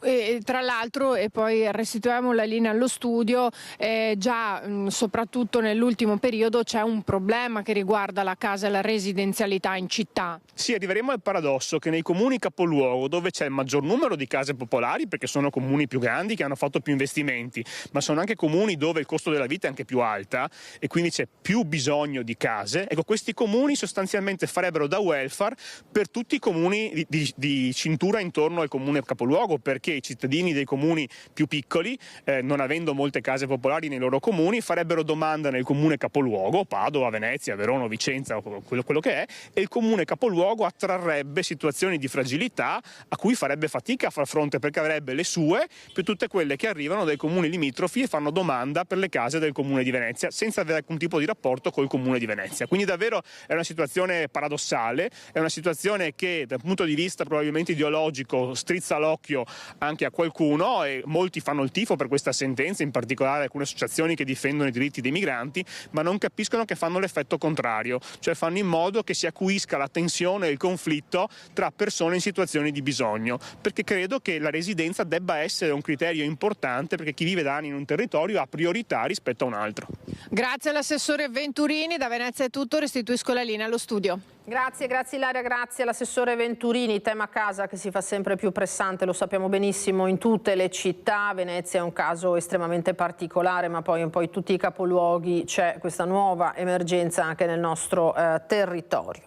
Speaker 14: E tra l'altro, e poi restituiamo la linea allo studio, già soprattutto nell'ultimo periodo c'è un problema che riguarda la casa e la residenzialità in città.
Speaker 15: Sì, arriveremo al paradosso che nei comuni capoluogo, dove c'è il maggior numero di case popolari, perché sono comuni più grandi che hanno fatto più investimenti, ma sono anche comuni dove il costo della vita è anche più alta e quindi c'è più bisogno di case, ecco, questi comuni sostanzialmente farebbero da welfare per tutti i comuni di cintura intorno al comune capoluogo, perché i cittadini dei comuni più piccoli, non avendo molte case popolari nei loro comuni, farebbero domanda nel comune capoluogo, Padova, Venezia, Verona, Vicenza, quello che è, e il comune capoluogo attrarrebbe situazioni di fragilità a cui farebbe fatica a far fronte, perché avrebbe le sue più tutte quelle che arrivano dai comuni limitrofi e fanno domanda per le case del comune di Venezia senza avere alcun tipo di rapporto col comune di Venezia. Quindi davvero è una situazione paradossale, è una situazione che dal punto di vista probabilmente ideologico strizza l'occhio anche a qualcuno, e molti fanno il tifo per questa sentenza, in particolare alcune associazioni che difendono i diritti dei migranti, ma non capiscono che fanno l'effetto contrario, cioè fanno in modo che si acuisca la tensione e il conflitto tra persone in situazioni di bisogno, perché credo che la residenza debba essere un criterio importante, perché chi vive da anni in un territorio ha priorità rispetto a un altro.
Speaker 14: Grazie all'assessore Venturini, da Venezia è tutto, restituisco la linea allo studio.
Speaker 1: Grazie Ilaria, grazie all'assessore Venturini. Tema casa che si fa sempre più pressante, lo sappiamo benissimo, in tutte le città. Venezia è un caso estremamente particolare, ma poi in tutti i capoluoghi c'è questa nuova emergenza anche nel nostro territorio.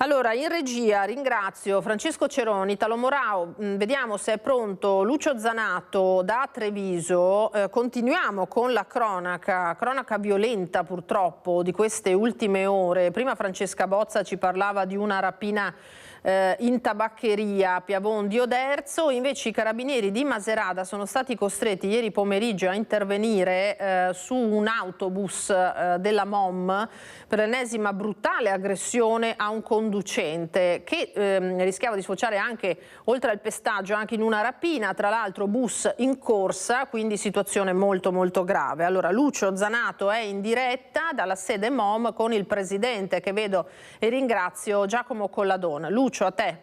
Speaker 1: Allora, in regia ringrazio Francesco Ceroni, Italo Morao, vediamo se è pronto Lucio Zanato da Treviso. Continuiamo con la cronaca violenta purtroppo di queste ultime ore. Prima Francesca Bozza ci parlava di una rapina in tabaccheria a Piavon di Oderzo, invece i carabinieri di Macerata sono stati costretti ieri pomeriggio a intervenire su un autobus della MOM per l'ennesima brutale aggressione a un conducente che rischiava di sfociare anche, oltre al pestaggio, anche in una rapina, tra l'altro bus in corsa, quindi situazione molto molto grave. Allora Lucio Zanato è in diretta dalla sede MOM con il presidente, che vedo e ringrazio, Giacomo Colladona. Lucio, a te.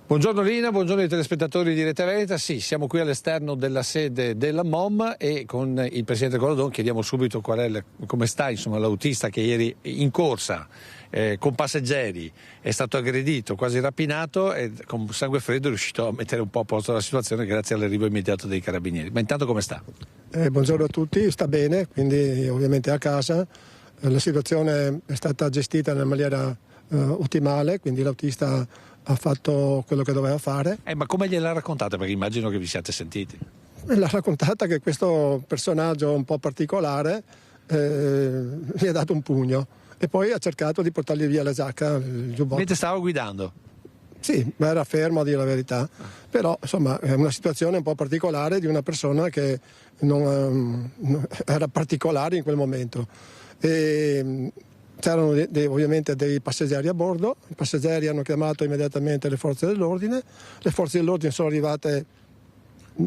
Speaker 16: Buongiorno Lina, buongiorno ai telespettatori di Rete Veneta. Sì, siamo qui all'esterno della sede della MOM e con il presidente Colladon chiediamo subito come sta l'autista che ieri in corsa con passeggeri è stato aggredito, quasi rapinato, e con sangue freddo è riuscito a mettere un po' a posto la situazione grazie all'arrivo immediato dei carabinieri. Ma intanto come sta?
Speaker 17: Buongiorno a tutti, sta bene, quindi ovviamente a casa. La situazione è stata gestita in maniera ottimale, quindi l'autista ha fatto quello che doveva fare.
Speaker 16: Ma come gliel'ha raccontata? Perché immagino che vi siate sentiti.
Speaker 17: L'ha raccontata che questo personaggio un po' particolare gli ha dato un pugno e poi ha cercato di portargli via la giacca, il giubbotto.
Speaker 16: Mentre stava guidando?
Speaker 17: Sì, ma era fermo a dire la verità. Però insomma è una situazione un po' particolare di una persona che non era particolare in quel momento. C'erano ovviamente dei passeggeri a bordo, i passeggeri hanno chiamato immediatamente le forze dell'ordine sono arrivate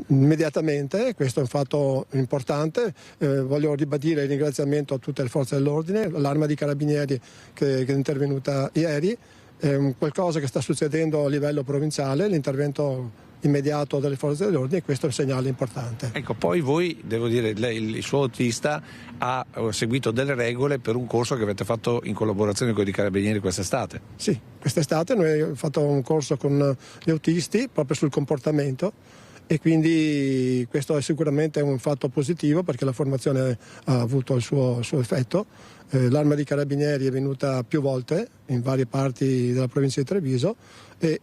Speaker 17: immediatamente, questo è un fatto importante. Voglio ribadire il ringraziamento a tutte le forze dell'ordine, l'Arma di Carabinieri che è intervenuta ieri, è qualcosa che sta succedendo a livello provinciale, l'intervento immediato delle forze dell'ordine, e questo è un segnale importante.
Speaker 16: Ecco, poi voi, devo dire, il suo autista ha seguito delle regole per un corso che avete fatto in collaborazione con i carabinieri quest'estate.
Speaker 17: Sì, quest'estate noi abbiamo fatto un corso con gli autisti proprio sul comportamento, e quindi questo è sicuramente un fatto positivo perché la formazione ha avuto il suo effetto. L'Arma dei Carabinieri è venuta più volte in varie parti della provincia di Treviso e,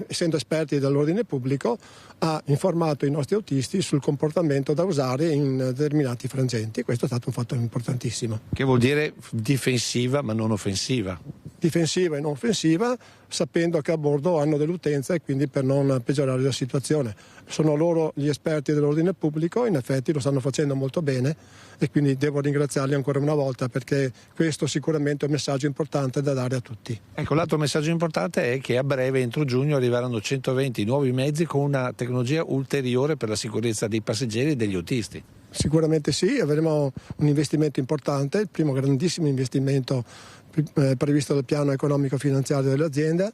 Speaker 17: essendo esperti dell'ordine pubblico, ha informato i nostri autisti sul comportamento da usare in determinati frangenti. Questo è stato un fatto importantissimo.
Speaker 16: Che vuol dire difensiva ma non offensiva?
Speaker 17: Difensiva e non offensiva, sapendo che a bordo hanno dell'utenza e quindi per non peggiorare la situazione. Sono loro gli esperti dell'ordine pubblico, in effetti lo stanno facendo molto bene e quindi devo ringraziarli ancora una volta, perché questo sicuramente è un messaggio importante da dare a tutti.
Speaker 16: Ecco, l'altro messaggio importante è che a breve, entro giugno, arriveranno 120 nuovi mezzi con una tecnologia ulteriore per la sicurezza dei passeggeri e degli autisti.
Speaker 17: Sicuramente sì, avremo un investimento importante, il primo grandissimo investimento previsto dal piano economico-finanziario dell'azienda.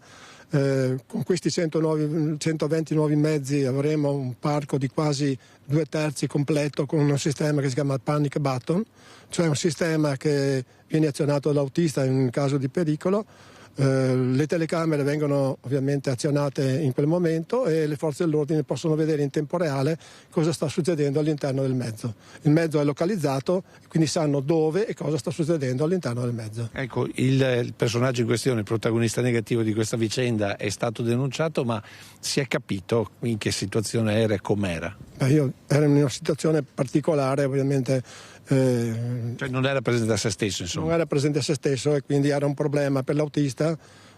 Speaker 17: Con questi 120 nuovi mezzi avremo un parco di quasi 2/3 completo, con un sistema che si chiama Panic Button, cioè un sistema che viene azionato dall'autista in caso di pericolo. Le telecamere vengono ovviamente azionate in quel momento e le forze dell'ordine possono vedere in tempo reale cosa sta succedendo all'interno del mezzo. Il mezzo è localizzato, quindi sanno dove e cosa sta succedendo all'interno del mezzo.
Speaker 16: Ecco, il personaggio in questione, il protagonista negativo di questa vicenda, è stato denunciato, ma si è capito in che situazione era e com'era?
Speaker 17: Io ero in una situazione particolare, ovviamente.
Speaker 16: Cioè non era presente a se stesso, insomma.
Speaker 17: Non era presente a se stesso e quindi era un problema per l'autista,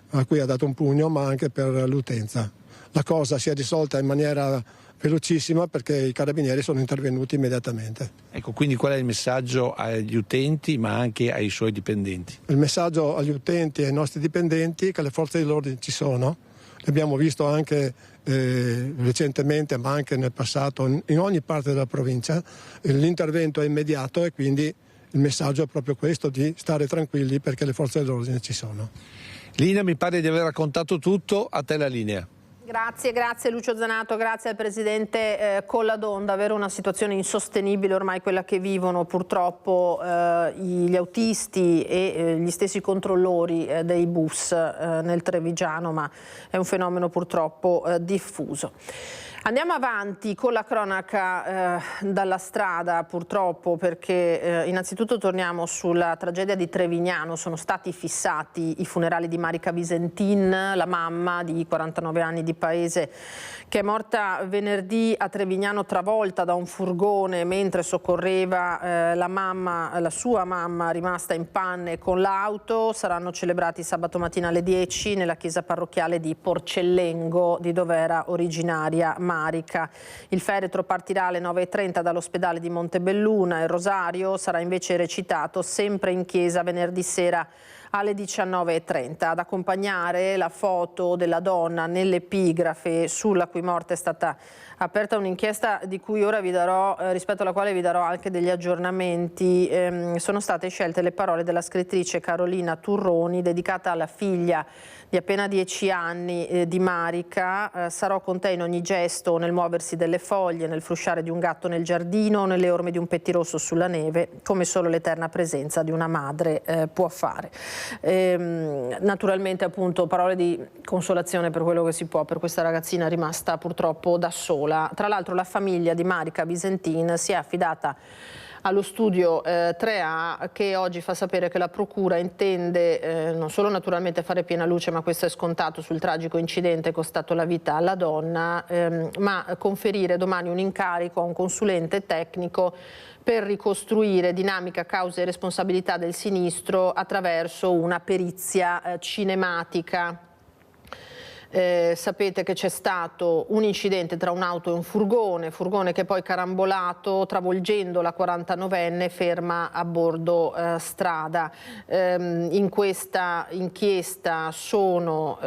Speaker 17: a cui ha dato un pugno, ma anche per l'utenza. La cosa si è risolta in maniera velocissima perché i carabinieri sono intervenuti immediatamente.
Speaker 16: Ecco, quindi qual è il messaggio agli utenti ma anche ai suoi dipendenti?
Speaker 17: Il messaggio agli utenti e ai nostri dipendenti è che le forze dell'ordine ci sono. L'abbiamo visto anche recentemente, ma anche nel passato, in ogni parte della provincia. L'intervento è immediato e quindi il messaggio è proprio questo, di stare tranquilli perché le forze dell'ordine ci sono.
Speaker 16: Lina, mi pare di aver raccontato tutto, a te la linea.
Speaker 1: Grazie Lucio Zanato, grazie al Presidente Colladon. Davvero una situazione insostenibile ormai quella che vivono purtroppo gli autisti e gli stessi controllori dei bus nel Trevigiano, ma è un fenomeno purtroppo diffuso. Andiamo avanti con la cronaca dalla strada, purtroppo, perché innanzitutto torniamo sulla tragedia di Trevignano. Sono stati fissati i funerali di Marica Visentin, la mamma di 49 anni di paese che è morta venerdì a Trevignano travolta da un furgone mentre soccorreva la sua mamma rimasta in panne con l'auto. Saranno celebrati sabato mattina alle 10 nella chiesa parrocchiale di Porcellengo, di dove era originaria Marica. Il feretro partirà alle 9:30 dall'ospedale di Montebelluna. Il rosario sarà invece recitato sempre in chiesa venerdì sera alle 19:30. Ad accompagnare la foto della donna nell'epigrafe sulla cui morte è stata aperta un'inchiesta di cui ora vi darò, rispetto alla quale vi darò anche degli aggiornamenti. Sono state scelte le parole della scrittrice Carolina Turroni, dedicata alla figlia di appena 10 anni di Marica. Sarò con te in ogni gesto, nel muoversi delle foglie, nel frusciare di un gatto nel giardino, nelle orme di un pettirosso sulla neve, come solo l'eterna presenza di una madre può fare. Naturalmente, appunto, parole di consolazione per quello che si può per questa ragazzina rimasta purtroppo da sola. Tra l'altro la famiglia di Marica Visentin si è affidata allo studio 3A, che oggi fa sapere che la procura intende non solo naturalmente fare piena luce, ma questo è scontato, sul tragico incidente costato la vita alla donna, ma conferire domani un incarico a un consulente tecnico per ricostruire dinamica, cause e responsabilità del sinistro attraverso una perizia cinematica. Sapete che c'è stato un incidente tra un'auto e un furgone che poi carambolato, travolgendo la 49enne ferma a bordo strada. In questa inchiesta sono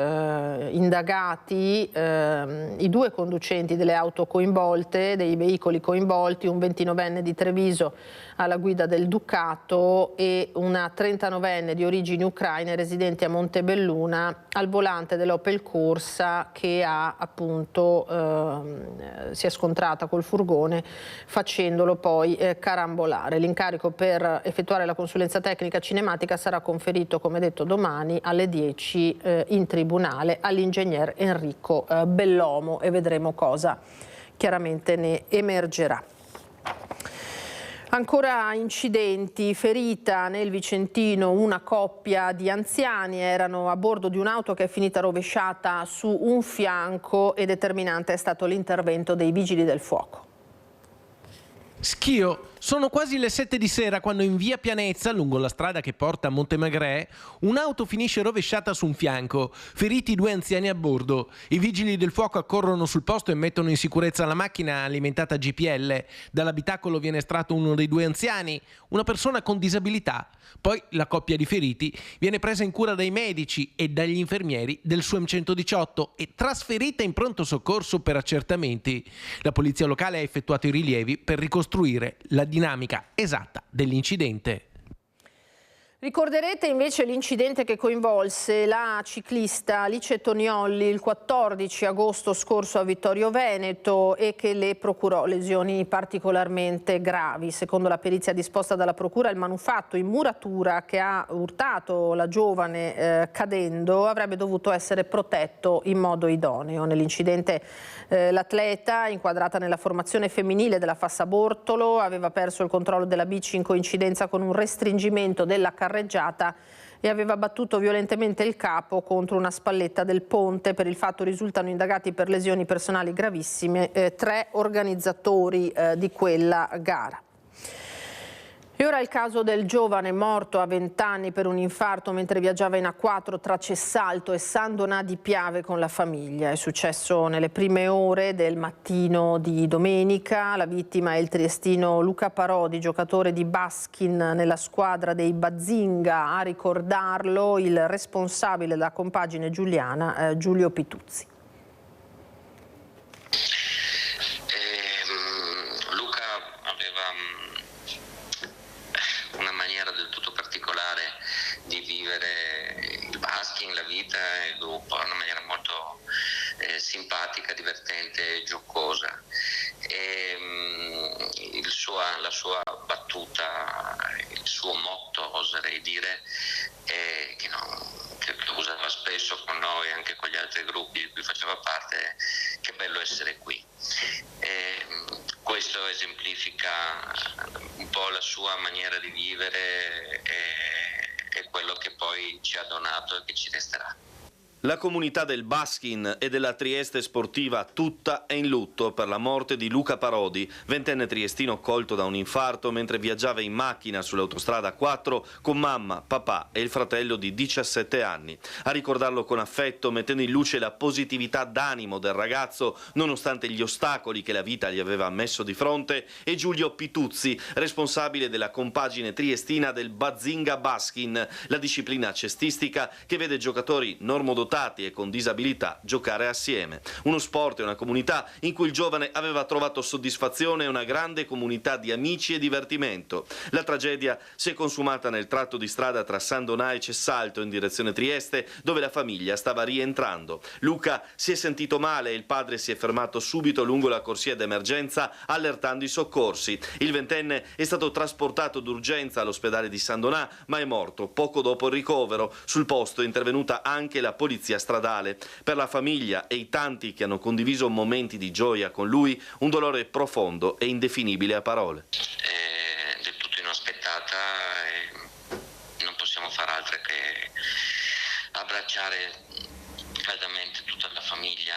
Speaker 1: indagati i 2 conducenti delle auto coinvolte, dei veicoli coinvolti, un 29enne di Treviso alla guida del Ducato e una 39enne di origini ucraine residente a Montebelluna al volante dell'Opel Corsa, che ha appunto si è scontrata col furgone facendolo poi carambolare. L'incarico per effettuare la consulenza tecnica cinematica sarà conferito, come detto, domani alle 10 in tribunale all'ingegner Enrico Bellomo, e vedremo cosa chiaramente ne emergerà. Ancora incidenti, ferita nel Vicentino una coppia di anziani, erano a bordo di un'auto che è finita rovesciata su un fianco e determinante è stato l'intervento dei vigili del fuoco.
Speaker 18: Schio, sono quasi le 7 di sera quando in via Pianezza, lungo la strada che porta a Montemagrè, un'auto finisce rovesciata su un fianco, feriti 2 anziani a bordo. I vigili del fuoco accorrono sul posto e mettono in sicurezza la macchina alimentata a GPL. Dall'abitacolo viene estratto uno dei 2 anziani, una persona con disabilità. Poi la coppia di feriti viene presa in cura dai medici e dagli infermieri del SUEM 118 e trasferita in pronto soccorso per accertamenti. La polizia locale ha effettuato i rilievi per ricostruire la dinamica esatta dell'incidente.
Speaker 1: Ricorderete invece l'incidente che coinvolse la ciclista Alice Toniolli il 14 agosto scorso a Vittorio Veneto e che le procurò lesioni particolarmente gravi. Secondo la perizia disposta dalla procura, il manufatto in muratura che ha urtato la giovane cadendo avrebbe dovuto essere protetto in modo idoneo. Nell'incidente l'atleta, inquadrata nella formazione femminile della Fassa Bortolo, aveva perso il controllo della bici in coincidenza con un restringimento della carreggiata e aveva battuto violentemente il capo contro una spalletta del ponte. Per il fatto risultano indagati per lesioni personali gravissime 3 organizzatori di quella gara. E ora il caso del giovane morto a 20 anni per un infarto mentre viaggiava in A4 tra Cessalto e San Donà di Piave con la famiglia. È successo nelle prime ore del mattino di domenica. La vittima è il triestino Luca Parodi, giocatore di baskin nella squadra dei Bazinga. A ricordarlo il responsabile della compagine giuliana, Giulio Pituzzi.
Speaker 19: Il gruppo in una maniera molto simpatica, divertente, giocosa. La sua battuta, il suo motto, oserei dire, che usava spesso con noi, anche con gli altri gruppi di cui faceva parte, che bello essere qui. Questo esemplifica un po' la sua maniera di vivere e quello che poi ci ha donato e che ci resterà.
Speaker 20: La comunità del baskin e della Trieste sportiva tutta è in lutto per la morte di Luca Parodi, 20enne triestino colto da un infarto mentre viaggiava in macchina sull'autostrada 4 con mamma, papà e il fratello di 17 anni. A ricordarlo con affetto, mettendo in luce la positività d'animo del ragazzo nonostante gli ostacoli che la vita gli aveva messo di fronte, è Giulio Pituzzi, responsabile della compagine triestina del Bazinga Baskin, la disciplina cestistica che vede giocatori normodotati e con disabilità giocare assieme. Uno sport e una comunità in cui il giovane aveva trovato soddisfazione e una grande comunità di amici e divertimento. La tragedia si è consumata nel tratto di strada tra San Donà e Cessalto in direzione Trieste, dove la famiglia stava rientrando. Luca si è sentito male e il padre si è fermato subito lungo la corsia d'emergenza allertando i soccorsi. Il 20enne è stato trasportato d'urgenza all'ospedale di San Donà, ma è morto poco dopo il ricovero. Sul posto è intervenuta anche la polizia stradale. Per la famiglia e i tanti che hanno condiviso momenti di gioia con lui, un dolore profondo e indefinibile a parole.
Speaker 19: È del tutto inaspettata e non possiamo far altro che abbracciare caldamente tutta la famiglia,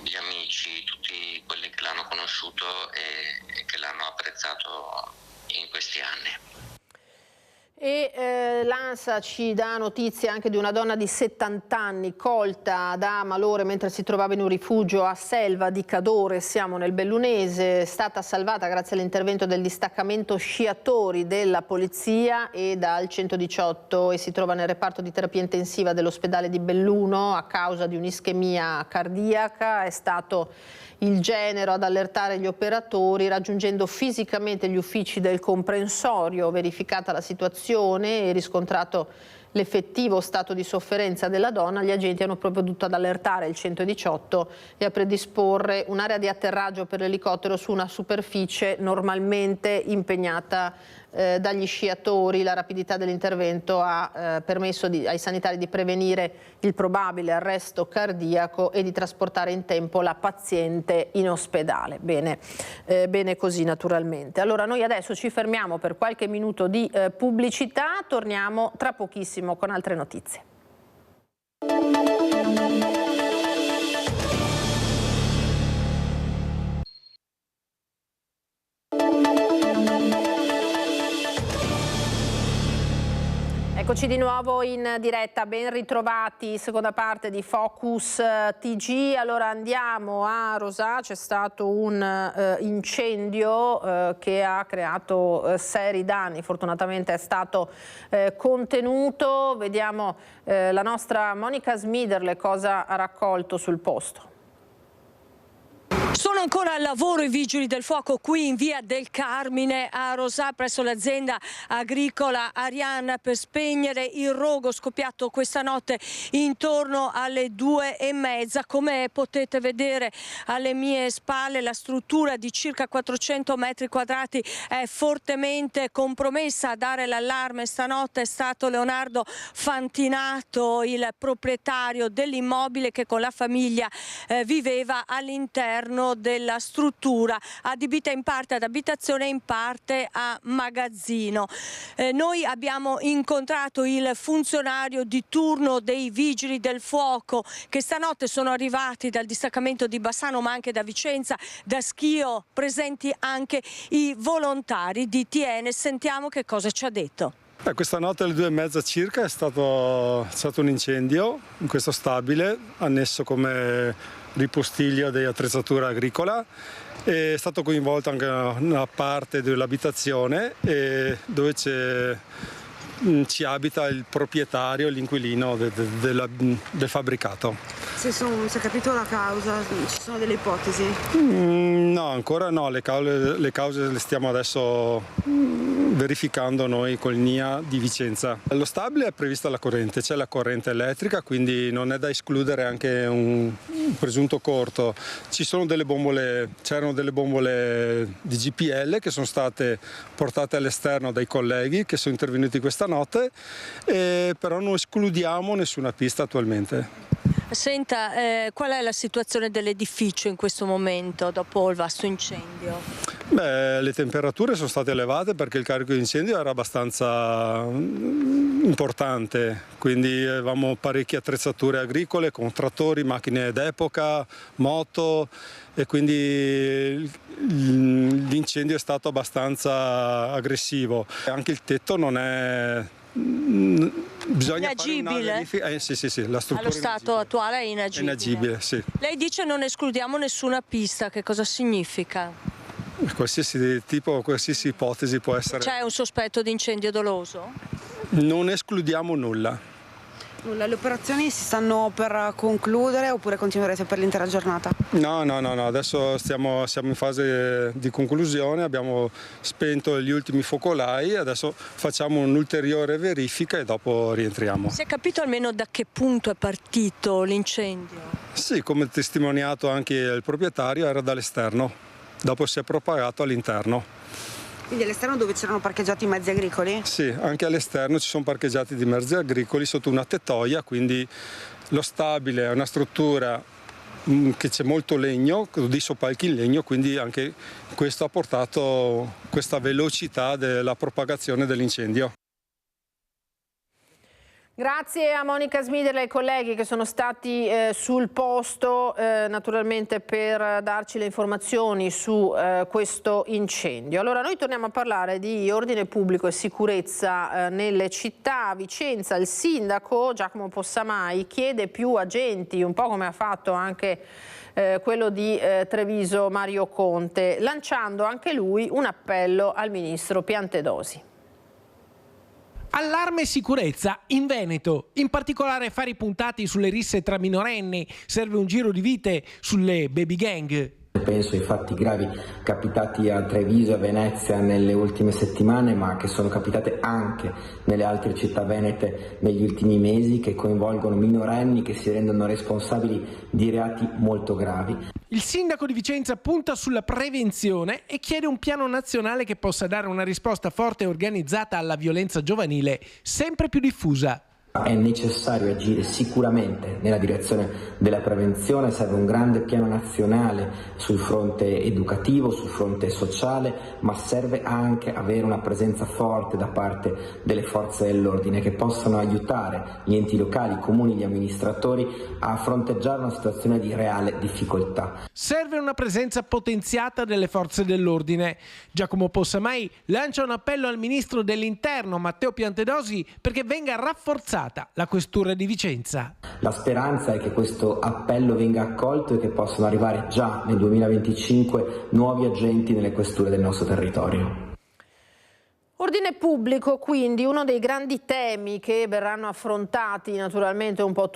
Speaker 19: gli amici, tutti quelli che l'hanno conosciuto e che l'hanno apprezzato in questi anni.
Speaker 1: E l'ANSA ci dà notizia anche di una donna di 70 anni colta da malore mentre si trovava in un rifugio a Selva di Cadore, siamo nel Bellunese. È stata salvata grazie all'intervento del distaccamento sciatori della polizia e dal 118 e si trova nel reparto di terapia intensiva dell'ospedale di Belluno a causa di un'ischemia cardiaca. È stato il Genero ad allertare gli operatori raggiungendo fisicamente gli uffici del comprensorio. Verificata la situazione e riscontrato l'effettivo stato di sofferenza della donna, gli agenti hanno provveduto ad allertare il 118 e a predisporre un'area di atterraggio per l'elicottero su una superficie normalmente impegnata dagli sciatori. La rapidità dell'intervento ha permesso ai sanitari di prevenire il probabile arresto cardiaco e di trasportare in tempo la paziente in ospedale. Bene, bene così naturalmente. Allora noi adesso ci fermiamo per qualche minuto di pubblicità, torniamo tra pochissimo con altre notizie. Eccoci di nuovo in diretta, ben ritrovati, seconda parte di Focus TG. Allora andiamo a Rosà, c'è stato un incendio che ha creato seri danni, fortunatamente è stato contenuto. Vediamo la nostra Monica Smiderle cosa ha raccolto sul posto.
Speaker 21: Sono ancora al lavoro i vigili del fuoco qui in via del Carmine a Rosà presso l'azienda agricola Arianna per spegnere il rogo scoppiato questa notte intorno alle 2:30. Come potete vedere alle mie spalle la struttura di circa 400 metri quadrati è fortemente compromessa. A dare l'allarme stanotte è stato Leonardo Fantinato, il proprietario dell'immobile che con la famiglia viveva all'interno della struttura, adibita in parte ad abitazione e in parte a magazzino. Noi abbiamo incontrato il funzionario di turno dei vigili del fuoco che stanotte sono arrivati dal distaccamento di Bassano ma anche da Vicenza, da Schio, presenti anche i volontari di TN. Sentiamo che cosa ci ha detto.
Speaker 17: Questa notte alle 2:30 circa è stato un incendio in questo stabile annesso come ripostiglio di attrezzatura agricola. È stato coinvolto anche una parte dell'abitazione dove ci abita il proprietario, l'inquilino del fabbricato.
Speaker 22: Si è capito la causa? Ci sono delle ipotesi?
Speaker 17: No, ancora no, le cause le stiamo adesso verificando noi col NIA di Vicenza. Allo stabile è prevista la corrente, c'è la corrente elettrica, quindi non è da escludere anche un presunto corto. C'erano delle bombole di GPL che sono state portate all'esterno dai colleghi che sono intervenuti questa notte, però non escludiamo nessuna pista attualmente.
Speaker 21: Senta, qual è la situazione dell'edificio in questo momento dopo il vasto incendio?
Speaker 17: Le temperature sono state elevate perché il carico di incendio era abbastanza importante, quindi avevamo parecchie attrezzature agricole con trattori, macchine d'epoca, moto e quindi l'incendio è stato abbastanza aggressivo. Anche il tetto non è... Bisogna
Speaker 21: inagibile?
Speaker 17: Sì, la struttura
Speaker 21: allo stato attuale è inagibile.
Speaker 17: È inagibile, sì.
Speaker 21: Lei dice non escludiamo nessuna pista, che cosa significa?
Speaker 17: Qualsiasi tipo, qualsiasi ipotesi può essere.
Speaker 21: C'è un sospetto di incendio doloso?
Speaker 17: Non escludiamo nulla.
Speaker 22: Le operazioni si stanno per concludere oppure continuerete per l'intera giornata?
Speaker 17: No, adesso siamo in fase di conclusione, abbiamo spento gli ultimi focolai, adesso facciamo un'ulteriore verifica e dopo rientriamo.
Speaker 21: Si è capito almeno da che punto è partito l'incendio?
Speaker 17: Sì, come testimoniato anche il proprietario, era dall'esterno, dopo si è propagato all'interno.
Speaker 22: Quindi all'esterno dove c'erano parcheggiati i mezzi agricoli?
Speaker 17: Sì, anche all'esterno ci sono parcheggiati dei mezzi agricoli sotto una tettoia, quindi lo stabile è una struttura che c'è molto legno, di soppalchi in legno, quindi anche questo ha portato questa velocità della propagazione dell'incendio.
Speaker 1: Grazie a Monica Smiderle e ai colleghi che sono stati sul posto naturalmente per darci le informazioni su questo incendio. Allora noi torniamo a parlare di ordine pubblico e sicurezza nelle città. A Vicenza il sindaco Giacomo Possamai chiede più agenti, un po' come ha fatto anche quello di Treviso Mario Conte, lanciando anche lui un appello al ministro Piantedosi.
Speaker 18: Allarme sicurezza in Veneto, in particolare fari puntati sulle risse tra minorenni, serve un giro di vite sulle baby gang.
Speaker 2: Penso ai fatti gravi capitati a Treviso e a Venezia nelle ultime settimane, ma che sono capitate anche nelle altre città venete negli ultimi mesi, che coinvolgono minorenni che si rendono responsabili di reati molto gravi.
Speaker 18: Il sindaco di Vicenza punta sulla prevenzione e chiede un piano nazionale che possa dare una risposta forte e organizzata alla violenza giovanile sempre più diffusa.
Speaker 2: È necessario agire sicuramente nella direzione della prevenzione, serve un grande piano nazionale sul fronte educativo, sul fronte sociale, ma serve anche avere una presenza forte da parte delle forze dell'ordine che possano aiutare gli enti locali, i comuni, gli amministratori a fronteggiare una situazione di reale difficoltà.
Speaker 18: Serve una presenza potenziata delle forze dell'ordine. Giacomo Possamai lancia un appello al ministro dell'Interno Matteo Piantedosi perché venga rafforzata la questura di Vicenza.
Speaker 2: La speranza è che questo appello venga accolto e che possano arrivare già nel 2025 nuovi agenti nelle questure del nostro territorio.
Speaker 1: Ordine pubblico, quindi uno dei grandi temi che verranno affrontati naturalmente un po'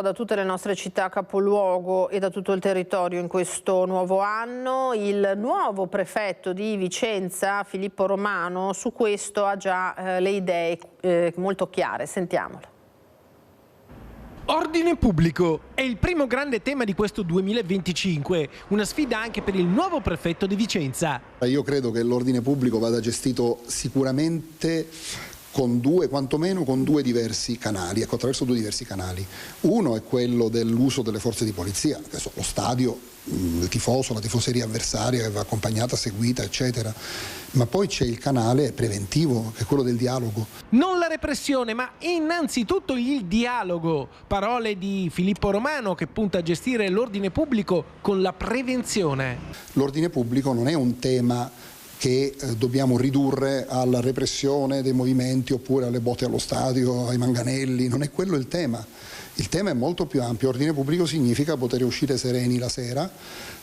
Speaker 1: da tutte le nostre città capoluogo e da tutto il territorio in questo nuovo anno. Il nuovo prefetto di Vicenza, Filippo Romano, su questo ha già le idee molto chiare. Sentiamolo.
Speaker 18: Ordine pubblico è il primo grande tema di questo 2025, una sfida anche per il nuovo prefetto di Vicenza.
Speaker 5: Io credo che l'ordine pubblico vada gestito sicuramente quantomeno con due diversi canali, attraverso due diversi canali. Uno è quello dell'uso delle forze di polizia, adesso lo stadio, il tifoso, la tifoseria avversaria che va accompagnata, seguita, eccetera. Ma poi c'è il canale preventivo, che è quello del dialogo.
Speaker 18: Non la repressione, ma innanzitutto il dialogo. Parole di Filippo Romano, che punta a gestire l'ordine pubblico con la prevenzione.
Speaker 5: L'ordine pubblico non è un tema che dobbiamo ridurre alla repressione dei movimenti oppure alle botte allo stadio, ai manganelli, non è quello il tema. Il tema è molto più ampio. Ordine pubblico significa poter uscire sereni la sera,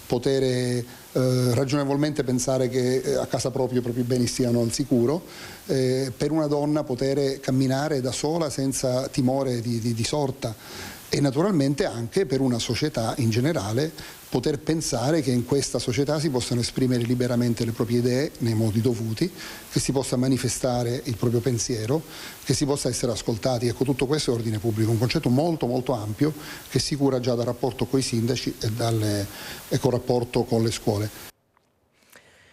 Speaker 5: poter ragionevolmente pensare che a casa proprio i propri beni stiano al sicuro, per una donna poter camminare da sola senza timore di sorta e naturalmente anche per una società in generale poter pensare che in questa società si possano esprimere liberamente le proprie idee nei modi dovuti, che si possa manifestare il proprio pensiero, che si possa essere ascoltati. Ecco, tutto questo è ordine pubblico, un concetto molto molto ampio che si cura già dal rapporto con i sindaci e col rapporto con le scuole.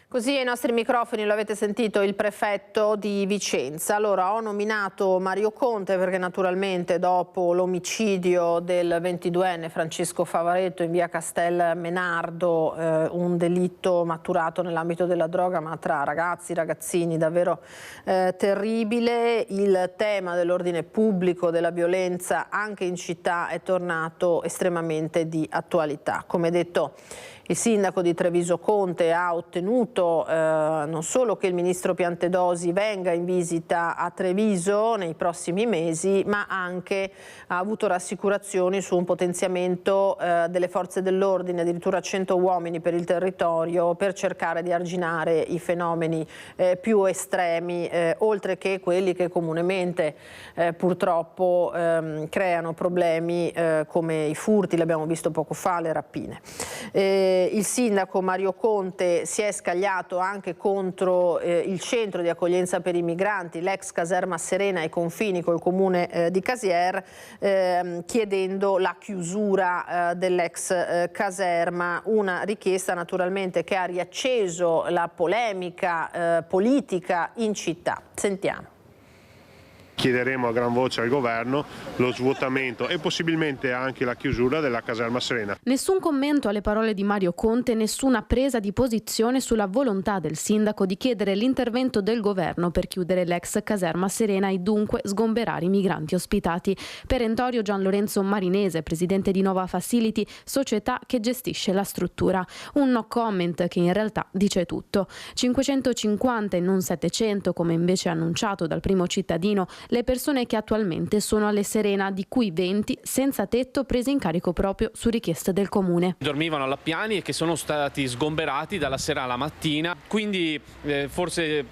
Speaker 1: Così ai nostri microfoni lo avete sentito il prefetto di Vicenza. Allora ho nominato Mario Conte perché naturalmente dopo l'omicidio del 22enne Francesco Favaretto in via Castel Menardo, un delitto maturato nell'ambito della droga ma tra ragazzi, ragazzini, davvero terribile, il tema dell'ordine pubblico, della violenza anche in città è tornato estremamente di attualità. Come detto, il sindaco di Treviso Conte ha ottenuto non solo che il ministro Piantedosi venga in visita a Treviso nei prossimi mesi, ma anche ha avuto rassicurazioni su un potenziamento delle forze dell'ordine, addirittura 100 uomini per il territorio, per cercare di arginare i fenomeni più estremi, oltre che quelli che comunemente purtroppo creano problemi come i furti, l'abbiamo visto poco fa, le rapine. Il sindaco Mario Conte si è scagliato anche contro il centro di accoglienza per i migranti, l'ex caserma Serena ai confini col comune di Casier, chiedendo la chiusura dell'ex caserma, una richiesta naturalmente che ha riacceso la polemica politica in città. Sentiamo.
Speaker 23: Chiederemo a gran voce al governo lo svuotamento e possibilmente anche la chiusura della caserma Serena.
Speaker 24: Nessun commento alle parole di Mario Conte, nessuna presa di posizione sulla volontà del sindaco di chiedere l'intervento del governo per chiudere l'ex caserma Serena e dunque sgomberare i migranti ospitati. Perentorio Gian Lorenzo Marinese, presidente di Nova Facility, società che gestisce la struttura. Un no comment che in realtà dice tutto. 550 e non 700, come invece annunciato dal primo cittadino, le persone che attualmente sono alle Serena, di cui 20 senza tetto presi in carico proprio su richiesta del comune.
Speaker 25: Dormivano alla piani e che sono stati sgomberati dalla sera alla mattina, quindi forse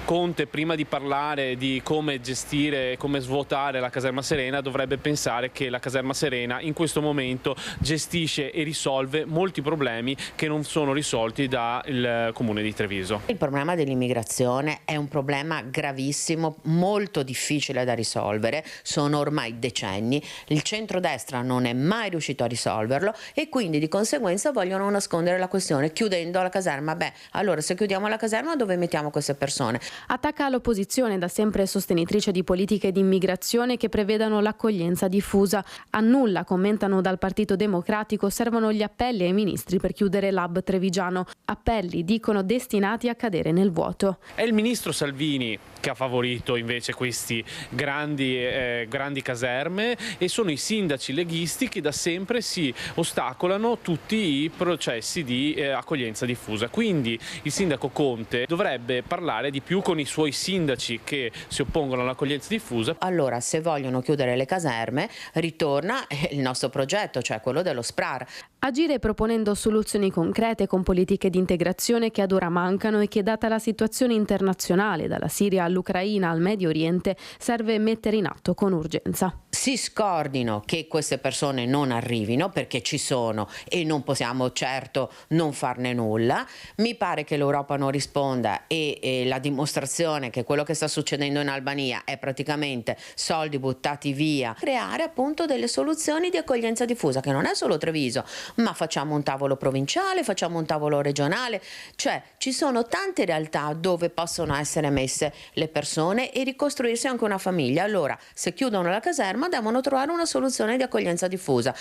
Speaker 4: Conte, prima di parlare di come gestire e come svuotare la caserma Serena, dovrebbe pensare che la caserma Serena in questo momento gestisce e risolve molti problemi che non sono risolti dal Comune di Treviso.
Speaker 6: Il problema dell'immigrazione è un problema gravissimo, molto difficile da risolvere, sono ormai decenni, il centrodestra non è mai riuscito a risolverlo e quindi di conseguenza vogliono nascondere la questione chiudendo la caserma. Beh, allora se chiudiamo la caserma dove mettiamo queste persone?
Speaker 24: Attacca l'opposizione, da sempre sostenitrice di politiche di immigrazione che prevedano l'accoglienza diffusa. A nulla, commentano dal Partito Democratico, servono gli appelli ai ministri per chiudere l'hub trevigiano. Appelli, dicono, destinati a cadere nel vuoto.
Speaker 4: È il ministro Salvini che ha favorito invece questi grandi caserme e sono i sindaci leghisti che da sempre si ostacolano tutti i processi di accoglienza diffusa. Quindi il sindaco Conte dovrebbe parlare di più con i suoi sindaci che si oppongono all'accoglienza diffusa.
Speaker 6: Allora, se vogliono chiudere le caserme, ritorna il nostro progetto, cioè quello dello SPRAR.
Speaker 24: Agire proponendo soluzioni concrete con politiche di integrazione che ad ora mancano e che, data la situazione internazionale, dalla Siria all'Ucraina al Medio Oriente, serve mettere in atto con urgenza.
Speaker 6: Si scordino che queste persone non arrivino, perché ci sono e non possiamo certo non farne nulla. Mi pare che l'Europa non risponda e la dimostrazione che quello che sta succedendo in Albania è praticamente soldi buttati via. Creare appunto delle soluzioni di accoglienza diffusa, che non è solo Treviso, ma facciamo un tavolo provinciale, facciamo un tavolo regionale, cioè ci sono tante realtà dove possono essere messe le persone e ricostruirsi anche una famiglia. Allora, se chiudono la caserma devono trovare una soluzione di accoglienza diffusa.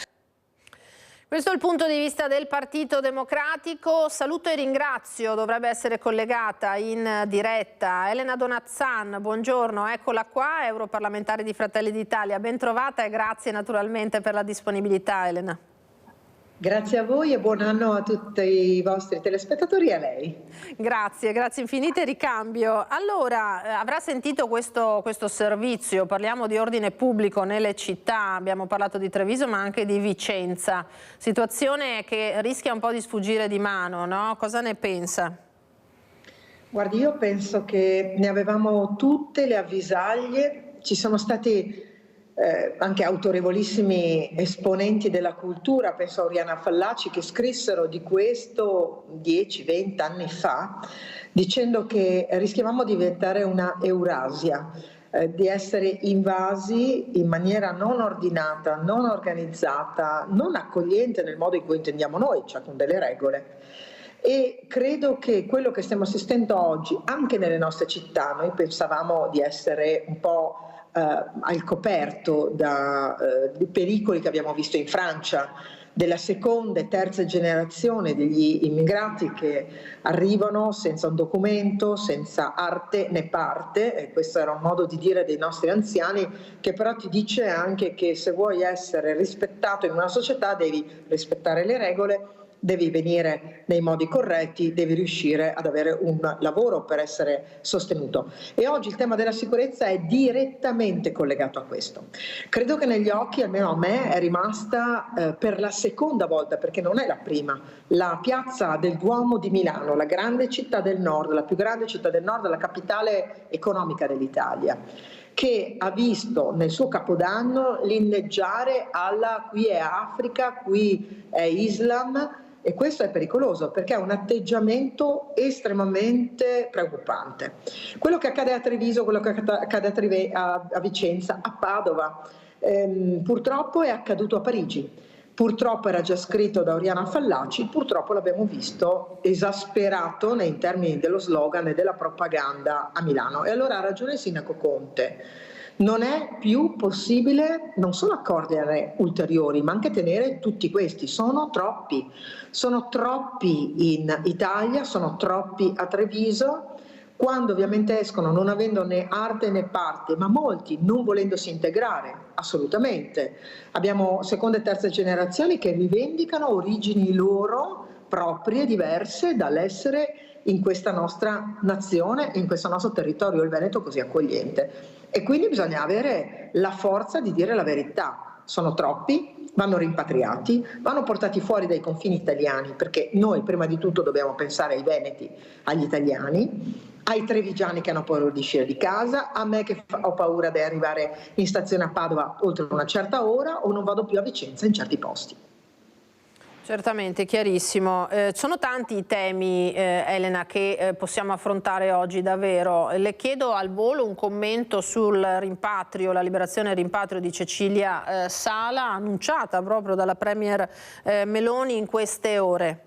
Speaker 1: Questo è il punto di vista del Partito Democratico. Saluto e ringrazio, dovrebbe essere collegata in diretta Elena Donazzan, buongiorno, eccola qua, europarlamentare di Fratelli d'Italia, ben trovata e grazie naturalmente per la disponibilità, Elena.
Speaker 7: Grazie a voi e buon anno a tutti i vostri telespettatori e a lei.
Speaker 1: Grazie, grazie infinite, ricambio. Allora, avrà sentito questo servizio, parliamo di ordine pubblico nelle città, abbiamo parlato di Treviso ma anche di Vicenza, situazione che rischia un po' di sfuggire di mano, no? Cosa ne pensa?
Speaker 7: Guardi, io penso che ne avevamo tutte le avvisaglie, ci sono stati anche autorevolissimi esponenti della cultura, penso a Oriana Fallaci, che scrissero di questo 10-20 anni fa, dicendo che rischiavamo di diventare una Eurasia, di essere invasi in maniera non ordinata, non organizzata, non accogliente nel modo in cui intendiamo noi, cioè con delle regole. E credo che quello che stiamo assistendo oggi, anche nelle nostre città, noi pensavamo di essere un po' al coperto di pericoli che abbiamo visto in Francia, della seconda e terza generazione degli immigrati che arrivano senza un documento, senza arte né parte, e questo era un modo di dire dei nostri anziani, che però ti dice anche che se vuoi essere rispettato in una società devi rispettare le regole, devi venire nei modi corretti, devi riuscire ad avere un lavoro per essere sostenuto. E oggi il tema della sicurezza è direttamente collegato a questo. Credo che negli occhi, almeno a me, è rimasta per la seconda volta, perché non è la prima, la piazza del Duomo di Milano, la grande città del nord, la più grande città del nord, la capitale economica dell'Italia, che ha visto nel suo capodanno l'inneggiare alla qui è Africa, qui è Islam. E questo è pericoloso perché è un atteggiamento estremamente preoccupante. Quello che accade a Treviso, quello che accade a Vicenza, a Padova, purtroppo è accaduto a Parigi. Purtroppo era già scritto da Oriana Fallaci, purtroppo l'abbiamo visto esasperato nei termini dello slogan e della propaganda a Milano. E allora ha ragione il sindaco Conte. Non è più possibile non solo accorgere ulteriori, ma anche tenere tutti questi. Sono troppi in Italia, sono troppi a Treviso, quando ovviamente escono non avendo né arte né parte, ma molti non volendosi integrare, assolutamente. Abbiamo seconde e terze generazioni che rivendicano origini loro proprie, diverse dall'essere in questa nostra nazione, in questo nostro territorio, il Veneto così accogliente. E quindi bisogna avere la forza di dire la verità. Sono troppi, vanno rimpatriati, vanno portati fuori dai confini italiani, perché noi prima di tutto dobbiamo pensare ai veneti, agli italiani, ai trevigiani che hanno paura di uscire di casa, a me che ho paura di arrivare in stazione a Padova oltre una certa ora o non vado più a Vicenza in certi posti.
Speaker 1: Certamente, chiarissimo. Sono tanti i temi, Elena, che possiamo affrontare oggi davvero. Le chiedo al volo un commento sul rimpatrio, la liberazione e il rimpatrio di Cecilia Sala, annunciata proprio dalla Premier Meloni in queste ore.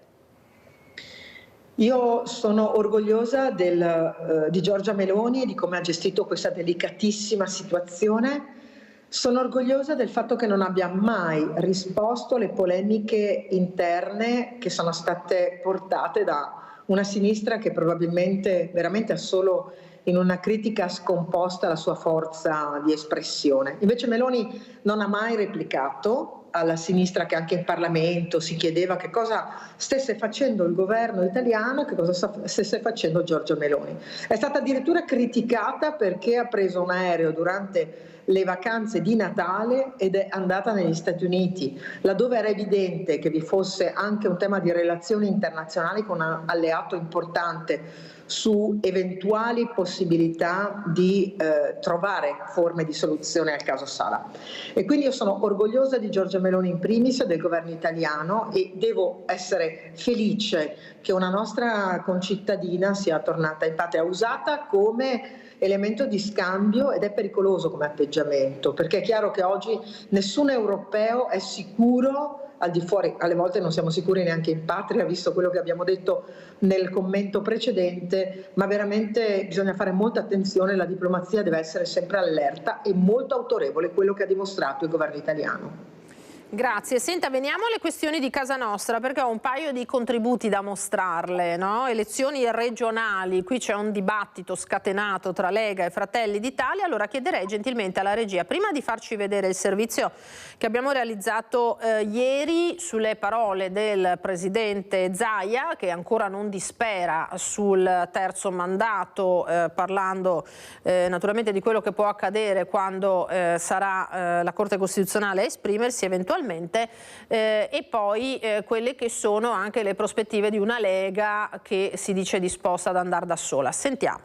Speaker 7: Io sono orgogliosa di Giorgia Meloni e di come ha gestito questa delicatissima situazione. Sono orgogliosa del fatto che non abbia mai risposto alle polemiche interne che sono state portate da una sinistra che probabilmente veramente ha solo in una critica scomposta la sua forza di espressione. Invece Meloni non ha mai replicato alla sinistra, che anche in Parlamento si chiedeva che cosa stesse facendo il governo italiano e che cosa stesse facendo Giorgia Meloni. È stata addirittura criticata perché ha preso un aereo durante le vacanze di Natale ed è andata negli Stati Uniti, laddove era evidente che vi fosse anche un tema di relazioni internazionali con un alleato importante su eventuali possibilità di trovare forme di soluzione al caso Sala. E quindi io sono orgogliosa di Giorgia Meloni in primis e del governo italiano e devo essere felice che una nostra concittadina sia tornata in patria, usata come elemento di scambio, ed è pericoloso come atteggiamento, perché è chiaro che oggi nessun europeo è sicuro al di fuori, alle volte non siamo sicuri neanche in patria, visto quello che abbiamo detto nel commento precedente, ma veramente bisogna fare molta attenzione, la diplomazia deve essere sempre allerta e molto autorevole, quello che ha dimostrato il governo italiano.
Speaker 1: Grazie. Senta, veniamo alle questioni di casa nostra, perché ho un paio di contributi da mostrarle, no? Elezioni regionali, qui c'è un dibattito scatenato tra Lega e Fratelli d'Italia, allora chiederei gentilmente alla regia, prima di farci vedere il servizio che abbiamo realizzato ieri sulle parole del presidente Zaia, che ancora non dispera sul terzo mandato, parlando naturalmente di quello che può accadere quando sarà la Corte Costituzionale a esprimersi eventualmente, e poi quelle che sono anche le prospettive di una Lega che si dice disposta ad andare da sola. Sentiamo.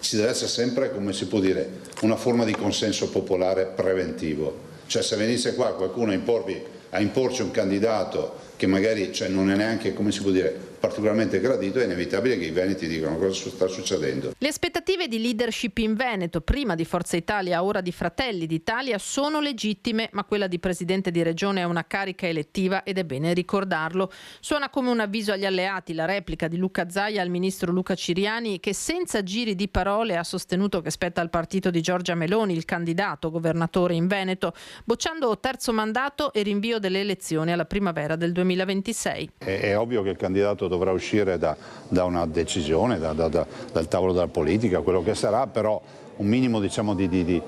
Speaker 3: Ci deve essere sempre, come si può dire, una forma di consenso popolare preventivo. Cioè, se venisse qua qualcuno a imporci un candidato che magari non è neanche, come si può dire, particolarmente gradito, è inevitabile che i veneti dicano cosa sta succedendo.
Speaker 1: Le aspettative di leadership in Veneto, prima di Forza Italia, ora di Fratelli d'Italia, sono legittime, ma quella di presidente di regione è una carica elettiva ed è bene ricordarlo. Suona come un avviso agli alleati la replica di Luca Zaia al ministro Luca Ciriani, che senza giri di parole ha sostenuto che spetta al partito di Giorgia Meloni il candidato governatore in Veneto, bocciando terzo mandato e rinvio delle elezioni alla primavera del 2026.
Speaker 3: È ovvio che il candidato dovrà uscire da una decisione, dal tavolo della politica, quello che sarà, però un minimo, diciamo, di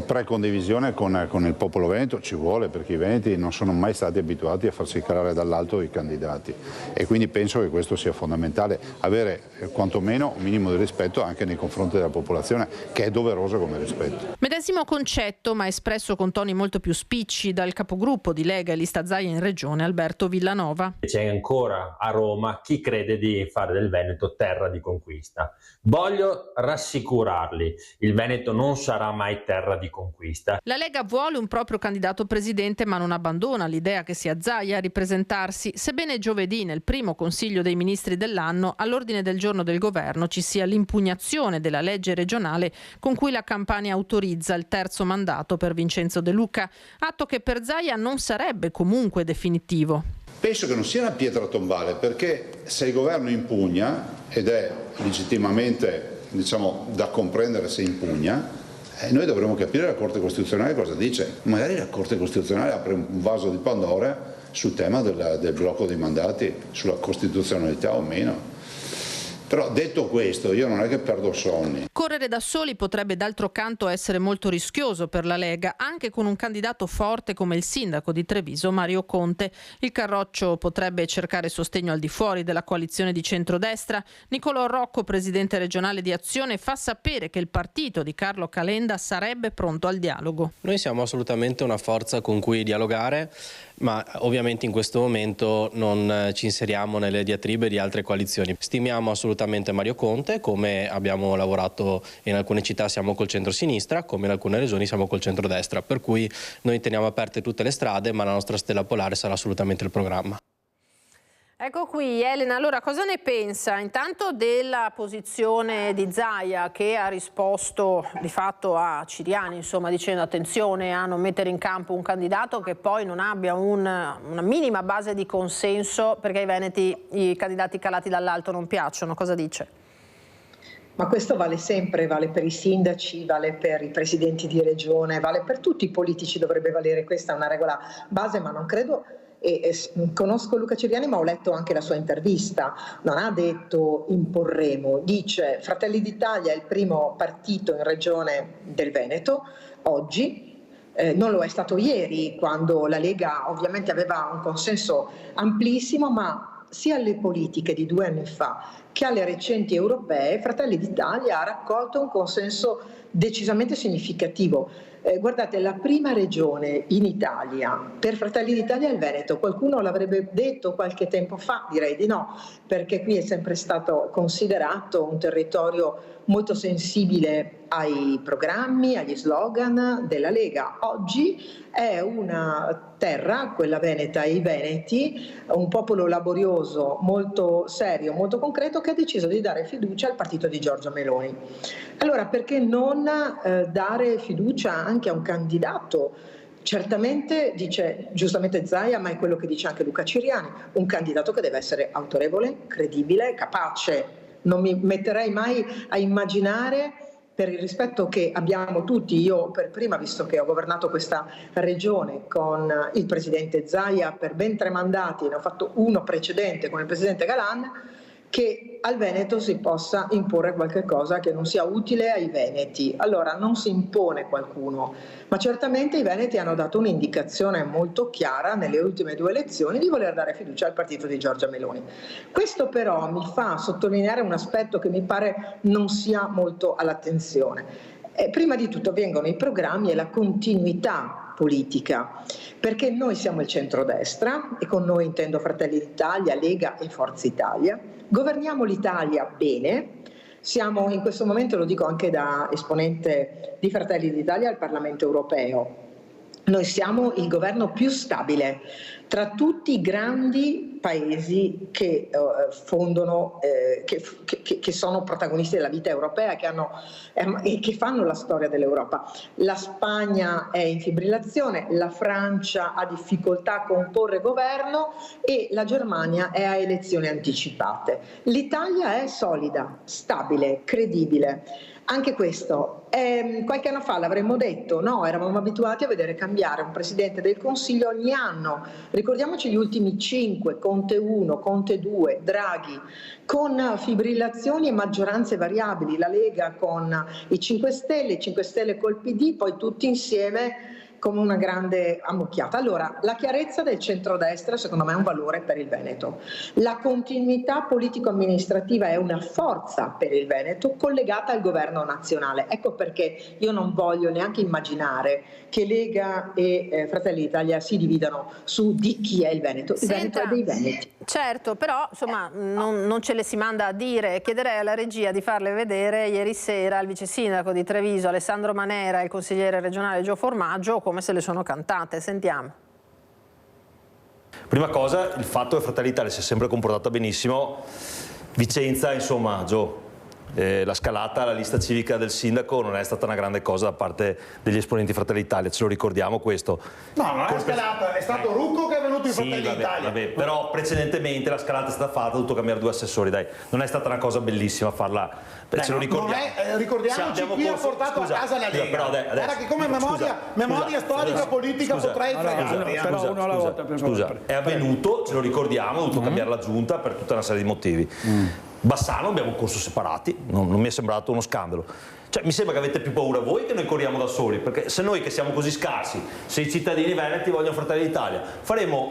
Speaker 3: precondivisione con il popolo veneto ci vuole, perché i veneti non sono mai stati abituati a farsi calare dall'alto i candidati, e quindi penso che questo sia fondamentale, avere quantomeno un minimo di rispetto anche nei confronti della popolazione, che è doveroso come rispetto.
Speaker 1: Medesimo concetto, ma espresso con toni molto più spicci dal capogruppo di Lega e Lista Zaia in regione, Alberto Villanova.
Speaker 8: C'è ancora a Roma chi crede di fare del Veneto terra di conquista. Voglio rassicurarli, il Veneto non sarà mai terra di conquista.
Speaker 1: La Lega vuole un proprio candidato presidente, ma non abbandona l'idea che sia Zaia a ripresentarsi, sebbene giovedì, nel primo Consiglio dei Ministri dell'anno, all'ordine del giorno del governo ci sia l'impugnazione della legge regionale con cui la Campania autorizza il terzo mandato per Vincenzo De Luca, atto che per Zaia non sarebbe comunque definitivo.
Speaker 3: Penso che non sia una pietra tombale, perché se il governo impugna, ed è legittimamente, diciamo, da comprendere se impugna, noi dovremo capire la Corte Costituzionale cosa dice. Magari la Corte Costituzionale apre un vaso di Pandora sul tema del blocco dei mandati, sulla costituzionalità o meno. Però detto questo, io non è che perdo sonni.
Speaker 1: Correre da soli potrebbe d'altro canto essere molto rischioso per la Lega, anche con un candidato forte come il sindaco di Treviso, Mario Conte. Il Carroccio potrebbe cercare sostegno al di fuori della coalizione di centrodestra. Nicolò Rocco, presidente regionale di Azione, fa sapere che il partito di Carlo Calenda sarebbe pronto al dialogo.
Speaker 9: Noi siamo assolutamente una forza con cui dialogare, ma ovviamente in questo momento non ci inseriamo nelle diatribe di altre coalizioni. Stimiamo assolutamente Mario Conte, come abbiamo lavorato in alcune città siamo col centro-sinistra, come in alcune regioni siamo col centro-destra, per cui noi teniamo aperte tutte le strade, ma la nostra stella polare sarà assolutamente il programma.
Speaker 1: Ecco qui Elena, allora cosa ne pensa intanto della posizione di Zaia, che ha risposto di fatto a Ciriani, insomma, dicendo attenzione a non mettere in campo un candidato che poi non abbia una minima base di consenso, perché ai veneti i candidati calati dall'alto non piacciono. Cosa dice?
Speaker 7: Ma questo vale sempre, vale per i sindaci, vale per i presidenti di regione, vale per tutti i politici, dovrebbe valere, questa è una regola base, ma non credo. Conosco Luca Ciriani, ma ho letto anche la sua intervista. Non ha detto imporremo, dice Fratelli d'Italia è il primo partito in regione del Veneto oggi, non lo è stato ieri, quando la Lega ovviamente aveva un consenso amplissimo, ma sia alle politiche di 2 anni fa che alle recenti europee Fratelli d'Italia ha raccolto un consenso decisamente significativo. Guardate, la prima regione in Italia per Fratelli d'Italia è il Veneto. Qualcuno l'avrebbe detto qualche tempo fa, direi di no, perché qui è sempre stato considerato un territorio molto sensibile ai programmi, agli slogan della Lega. Oggi è una terra, quella veneta e i veneti, un popolo laborioso, molto serio, molto concreto, che ha deciso di dare fiducia al partito di Giorgia Meloni. Allora, perché non dare fiducia anche a un candidato? Certamente, dice giustamente Zaia, ma è quello che dice anche Luca Ciriani, un candidato che deve essere autorevole, credibile, capace. Non mi metterei mai a immaginare, per il rispetto che abbiamo tutti, io per prima, visto che ho governato questa regione con il presidente Zaia per ben 3 mandati, ne ho fatto uno precedente con il presidente Galan, che al Veneto si possa imporre qualche cosa che non sia utile ai veneti. Allora non si impone qualcuno, ma certamente i veneti hanno dato un'indicazione molto chiara nelle ultime 2 elezioni di voler dare fiducia al partito di Giorgia Meloni. Questo però mi fa sottolineare un aspetto che mi pare non sia molto all'attenzione. Prima di tutto vengono i programmi e la continuità politica, perché noi siamo il centrodestra, e con noi intendo Fratelli d'Italia, Lega e Forza Italia. Governiamo l'Italia bene, siamo in questo momento, lo dico anche da esponente di Fratelli d'Italia al Parlamento europeo, noi siamo il governo più stabile tra tutti i grandi paesi che che sono protagonisti della vita europea e che fanno la storia dell'Europa. La Spagna è in fibrillazione, la Francia ha difficoltà a comporre governo e la Germania è a elezioni anticipate. L'Italia è solida, stabile, credibile. Anche questo, qualche anno fa l'avremmo detto, no, eravamo abituati a vedere cambiare un Presidente del Consiglio ogni anno. Ricordiamoci gli ultimi 5, Conte 1, Conte 2, Draghi, con fibrillazioni e maggioranze variabili, la Lega con i 5 Stelle col PD, poi tutti insieme come una grande ammucchiata. Allora, la chiarezza del centrodestra secondo me è un valore per il Veneto. La continuità politico-amministrativa è una forza per il Veneto collegata al governo nazionale. Ecco perché io non voglio neanche immaginare che Lega e Fratelli d'Italia si dividano su di chi è il Veneto. Il Veneto è dei veneti.
Speaker 1: Certo, però insomma non ce le si manda a dire. Chiederei alla regia di farle vedere ieri sera il vice sindaco di Treviso Alessandro Manera e il consigliere regionale Gio Formaggio come se le sono cantate. Sentiamo.
Speaker 10: Prima cosa, il fatto che Fratelli d'Italia si è sempre comportata benissimo. Vicenza, insomma, Gio, la scalata alla lista civica del sindaco non è stata una grande cosa da parte degli esponenti Fratelli d'Italia, ce lo ricordiamo questo.
Speaker 12: No, non è scalata, è stato Rucco che è venuto in Fratelli d'Italia.
Speaker 10: Vabbè, però precedentemente la scalata è stata fatta, ha dovuto cambiare 2 assessori, dai, non è stata una cosa bellissima farla. Ce lo ricordiamo.
Speaker 12: Ricordiamoci chi ha portato a casa la Lega. Guarda che come memoria storica politica potrei fregarti.
Speaker 10: Scusa, è avvenuto, ce lo ricordiamo, ha dovuto cambiare la giunta per tutta una serie di motivi. Bassano abbiamo un corso separati, non mi è sembrato uno scandalo. Cioè, mi sembra che avete più paura voi che noi corriamo da soli, perché se noi che siamo così scarsi, se i cittadini veneti vogliono Fratelli d'Italia, faremo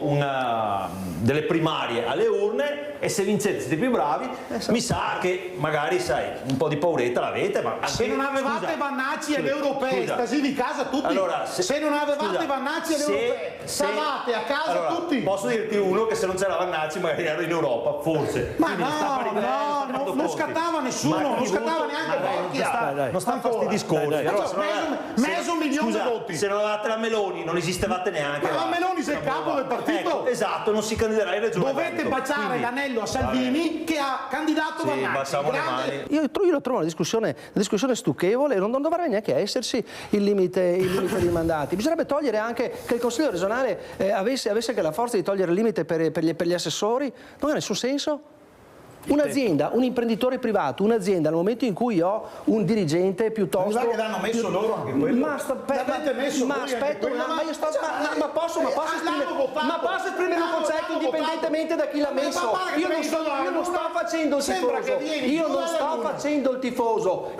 Speaker 10: delle primarie alle urne e se vincete siete più bravi, mi sa che magari, sai, un po' di pauretta l'avete, ma
Speaker 12: se non avevate Vannacci alle europee, stasi di casa tutti.
Speaker 10: Allora,
Speaker 12: se non avevate Vannacci alle europee, stavate a casa tutti.
Speaker 10: Posso dirti uno che se non c'era Vannacci magari ero in Europa, forse.
Speaker 12: Ma non scattava nessuno, non scattava neanche Borchia.
Speaker 10: Non sta a fare questi discorsi.
Speaker 12: Mezzo milione di voti.
Speaker 10: Se non avevate la Meloni non esistevate neanche.
Speaker 12: Ma la Meloni sei il capo del partito.
Speaker 10: Ecco, esatto, non si candiderà in regione.
Speaker 12: Dovete baciare l'anello a Salvini che ha candidato Vannacci.
Speaker 11: Io lo trovo una discussione stucchevole e non dovrebbe neanche esserci il limite dei mandati. Bisognerebbe togliere anche che il Consiglio regionale avesse anche la forza di togliere il limite per gli assessori. Non ha nessun senso. Un'azienda, un imprenditore privato, un'azienda, nel momento in cui ho un dirigente piuttosto...
Speaker 12: Mi sa che l'hanno messo loro anche quello. posso
Speaker 11: esprimere un concetto indipendentemente da chi l'ha messo. Io non sto facendo il tifoso.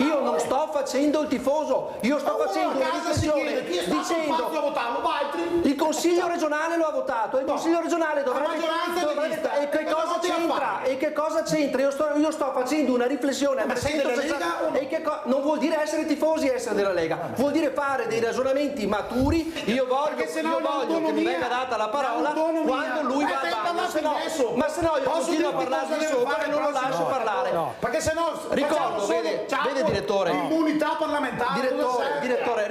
Speaker 11: Io sto facendo una riflessione dicendo il Consiglio regionale lo ha votato, il Consiglio regionale dovrebbe... E che cosa c'entra? E che cosa c'entra? Io sto facendo una riflessione non vuol dire essere tifosi e essere della Lega, vuol dire fare dei ragionamenti maturi. Io voglio che mi venga data la parola quando lui va a bagno, ma se no io continuo a parlare di sopra e non lo lascio parlare.
Speaker 12: Perché se no
Speaker 11: ricordo, vede direttore,
Speaker 12: immunità parlamentare,
Speaker 11: direttore,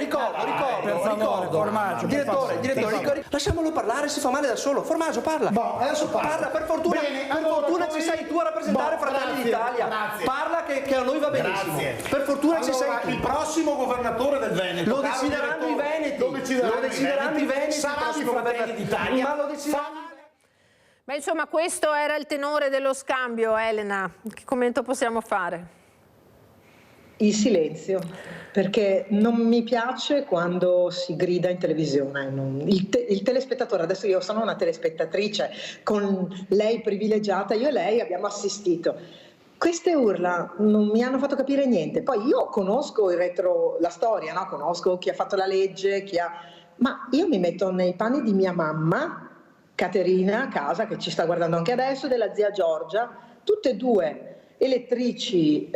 Speaker 11: direttore, lasciamolo parlare, si fa male da solo. Formaggio, parla.
Speaker 12: Adesso parla.
Speaker 11: Per fortuna ci sei tu a rappresentare Fratelli d'Italia. Parla che a noi va benissimo. Per fortuna ci sei tu.
Speaker 12: Il prossimo governatore del Veneto
Speaker 11: lo decideranno i veneti.
Speaker 12: Sarà di Fratelli d'Italia.
Speaker 11: Ma lo decideranno.
Speaker 1: Beh, insomma, questo era il tenore dello scambio, Elena. Che commento possiamo fare?
Speaker 7: Il silenzio, perché non mi piace quando si grida in televisione. Il telespettatore, adesso io sono una telespettatrice, con lei privilegiata, io e lei abbiamo assistito. Queste urla non mi hanno fatto capire niente. Poi io conosco la storia, no? Conosco chi ha fatto la legge, ma io mi metto nei panni di mia mamma, Caterina, a casa, che ci sta guardando anche adesso, della zia Giorgia, tutte e due elettrici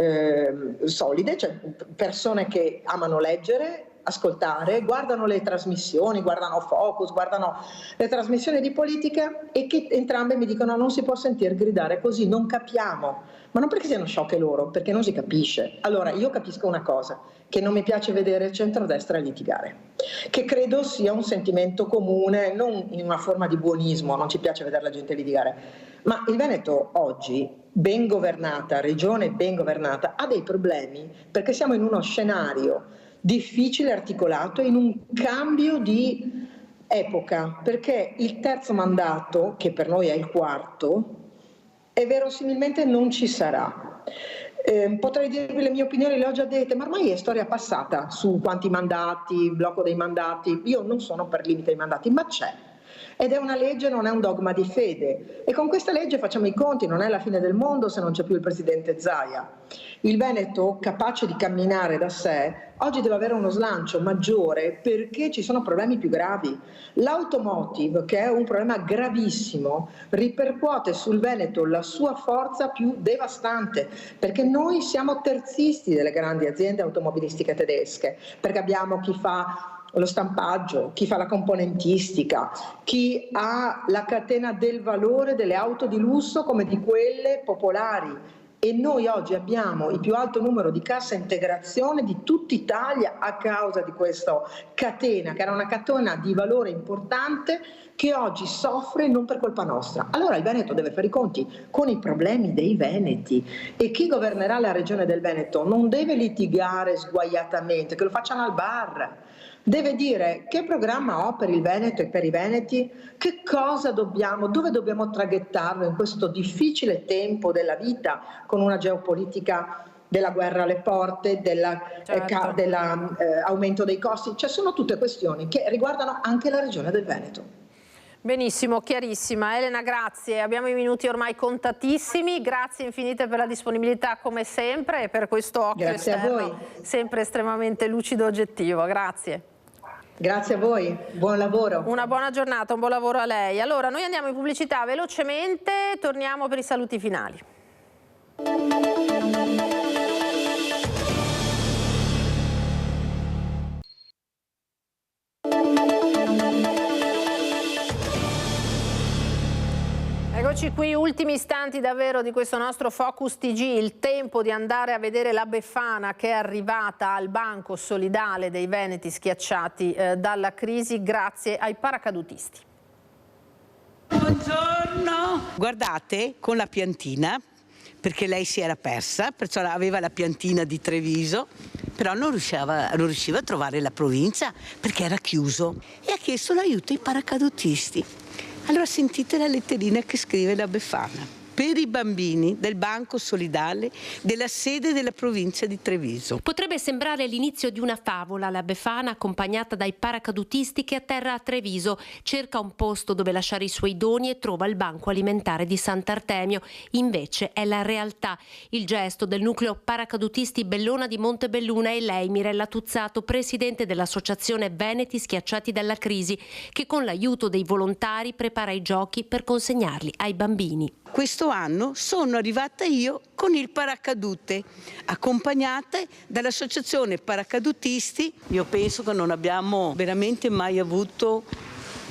Speaker 7: solide, cioè persone che amano leggere, ascoltare, guardano le trasmissioni, guardano Focus, guardano le trasmissioni di politica e che entrambe mi dicono non si può sentire gridare così, non capiamo, ma non perché siano sciocche loro, perché non si capisce. Allora io capisco una cosa, che non mi piace vedere il centrodestra litigare, che credo sia un sentimento comune, non in una forma di buonismo, non ci piace vedere la gente litigare, ma il Veneto oggi, ben governata, regione ben governata, ha dei problemi perché siamo in uno scenario difficile, articolato, in un cambio di epoca, perché il terzo mandato, che per noi è il quarto, e verosimilmente non ci sarà. Potrei dirvi le mie opinioni, le ho già dette, ma ormai è storia passata su quanti mandati, blocco dei mandati. Io non sono per limite ai mandati, ma c'è. Ed è una legge, non è un dogma di fede. E con questa legge facciamo i conti, non è la fine del mondo se non c'è più il presidente Zaia. Il Veneto, capace di camminare da sé, oggi deve avere uno slancio maggiore perché ci sono problemi più gravi. L'automotive, che è un problema gravissimo, ripercuote sul Veneto la sua forza più devastante, perché noi siamo terzisti delle grandi aziende automobilistiche tedesche, perché abbiamo chi fa lo stampaggio, chi fa la componentistica, chi ha la catena del valore delle auto di lusso come di quelle popolari. E noi oggi abbiamo il più alto numero di cassa integrazione di tutta Italia a causa di questa catena, che era una catena di valore importante che oggi soffre non per colpa nostra. Allora il Veneto deve fare i conti con i problemi dei veneti e chi governerà la regione del Veneto non deve litigare sguaiatamente, che lo facciano al bar. Deve dire che programma ho per il Veneto e per i veneti, che cosa dobbiamo, dove dobbiamo traghettarlo in questo difficile tempo della vita con una geopolitica della guerra alle porte, dell'aumento dei costi. Cioè sono tutte questioni che riguardano anche la regione del Veneto.
Speaker 1: Benissimo, chiarissima. Elena, grazie. Abbiamo i minuti ormai contatissimi. Grazie infinite per la disponibilità come sempre e per questo occhio esterno sempre estremamente lucido e oggettivo. Grazie.
Speaker 7: Grazie a voi, buon lavoro.
Speaker 1: Una buona giornata, un buon lavoro a lei. Allora, noi andiamo in pubblicità velocemente, torniamo per i saluti finali. Eccoci qui, ultimi istanti davvero di questo nostro Focus TG, il tempo di andare a vedere la Befana che è arrivata al banco solidale dei veneti schiacciati dalla crisi grazie ai paracadutisti.
Speaker 13: Buongiorno! Guardate, con la piantina, perché lei si era persa, perciò aveva la piantina di Treviso, però non riusciva a trovare la provincia perché era chiuso e ha chiesto l'aiuto ai paracadutisti. Allora sentite la letterina che scrive la Befana. Per i bambini del Banco Solidale della sede della provincia di Treviso.
Speaker 14: Potrebbe sembrare l'inizio di una favola. La Befana, accompagnata dai paracadutisti che atterra a Treviso, cerca un posto dove lasciare i suoi doni e trova il banco alimentare di Sant'Artemio. Invece è la realtà. Il gesto del nucleo paracadutisti Bellona di Montebelluna e lei, Mirella Tuzzato, presidente dell'associazione Veneti Schiacciati dalla Crisi, che con l'aiuto dei volontari prepara i giochi per consegnarli ai bambini.
Speaker 13: Questo anno sono arrivata io con il paracadute, accompagnata dall'associazione paracadutisti. Io penso che non abbiamo veramente mai avuto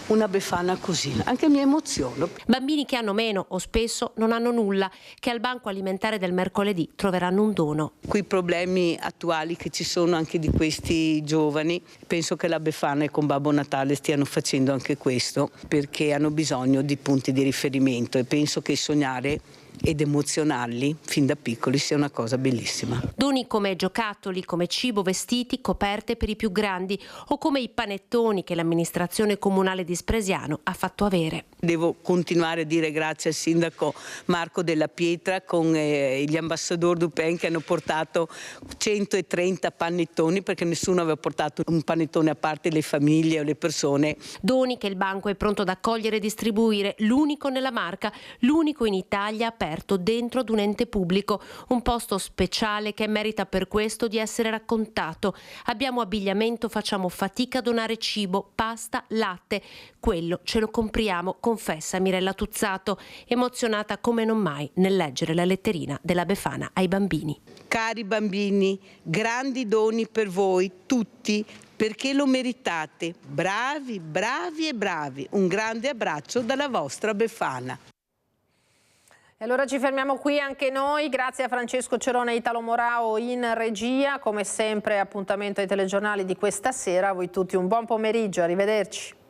Speaker 13: una Befana così, anche mi emoziono.
Speaker 14: Bambini che hanno meno o spesso non hanno nulla, che al banco alimentare del mercoledì troveranno un dono.
Speaker 13: Quei problemi attuali che ci sono anche di questi giovani, penso che la Befana e con Babbo Natale stiano facendo anche questo, perché hanno bisogno di punti di riferimento e penso che sognare ed emozionarli fin da piccoli sia una cosa bellissima.
Speaker 14: Doni come giocattoli, come cibo, vestiti, coperte per i più grandi o come i panettoni che l'amministrazione comunale di Spresiano ha fatto avere.
Speaker 13: Devo continuare a dire grazie al sindaco Marco Della Pietra con gli ambassadori Dupin che hanno portato 130 panettoni, perché nessuno aveva portato un panettone a parte le famiglie o le persone.
Speaker 14: Doni che il banco è pronto ad accogliere e distribuire, l'unico nella Marca, l'unico in Italia aperto dentro ad un ente pubblico, un posto speciale che merita per questo di essere raccontato. Abbiamo abbigliamento, facciamo fatica a donare cibo, pasta, latte, quello ce lo compriamo, confessa Mirella Tuzzato, emozionata come non mai nel leggere la letterina della Befana ai bambini.
Speaker 13: Cari bambini, grandi doni per voi tutti, perché lo meritate. Bravi, bravi e bravi. Un grande abbraccio dalla vostra Befana.
Speaker 1: E allora ci fermiamo qui anche noi, grazie a Francesco Cerone e Italo Morao in regia, come sempre appuntamento ai telegiornali di questa sera, a voi tutti un buon pomeriggio, arrivederci.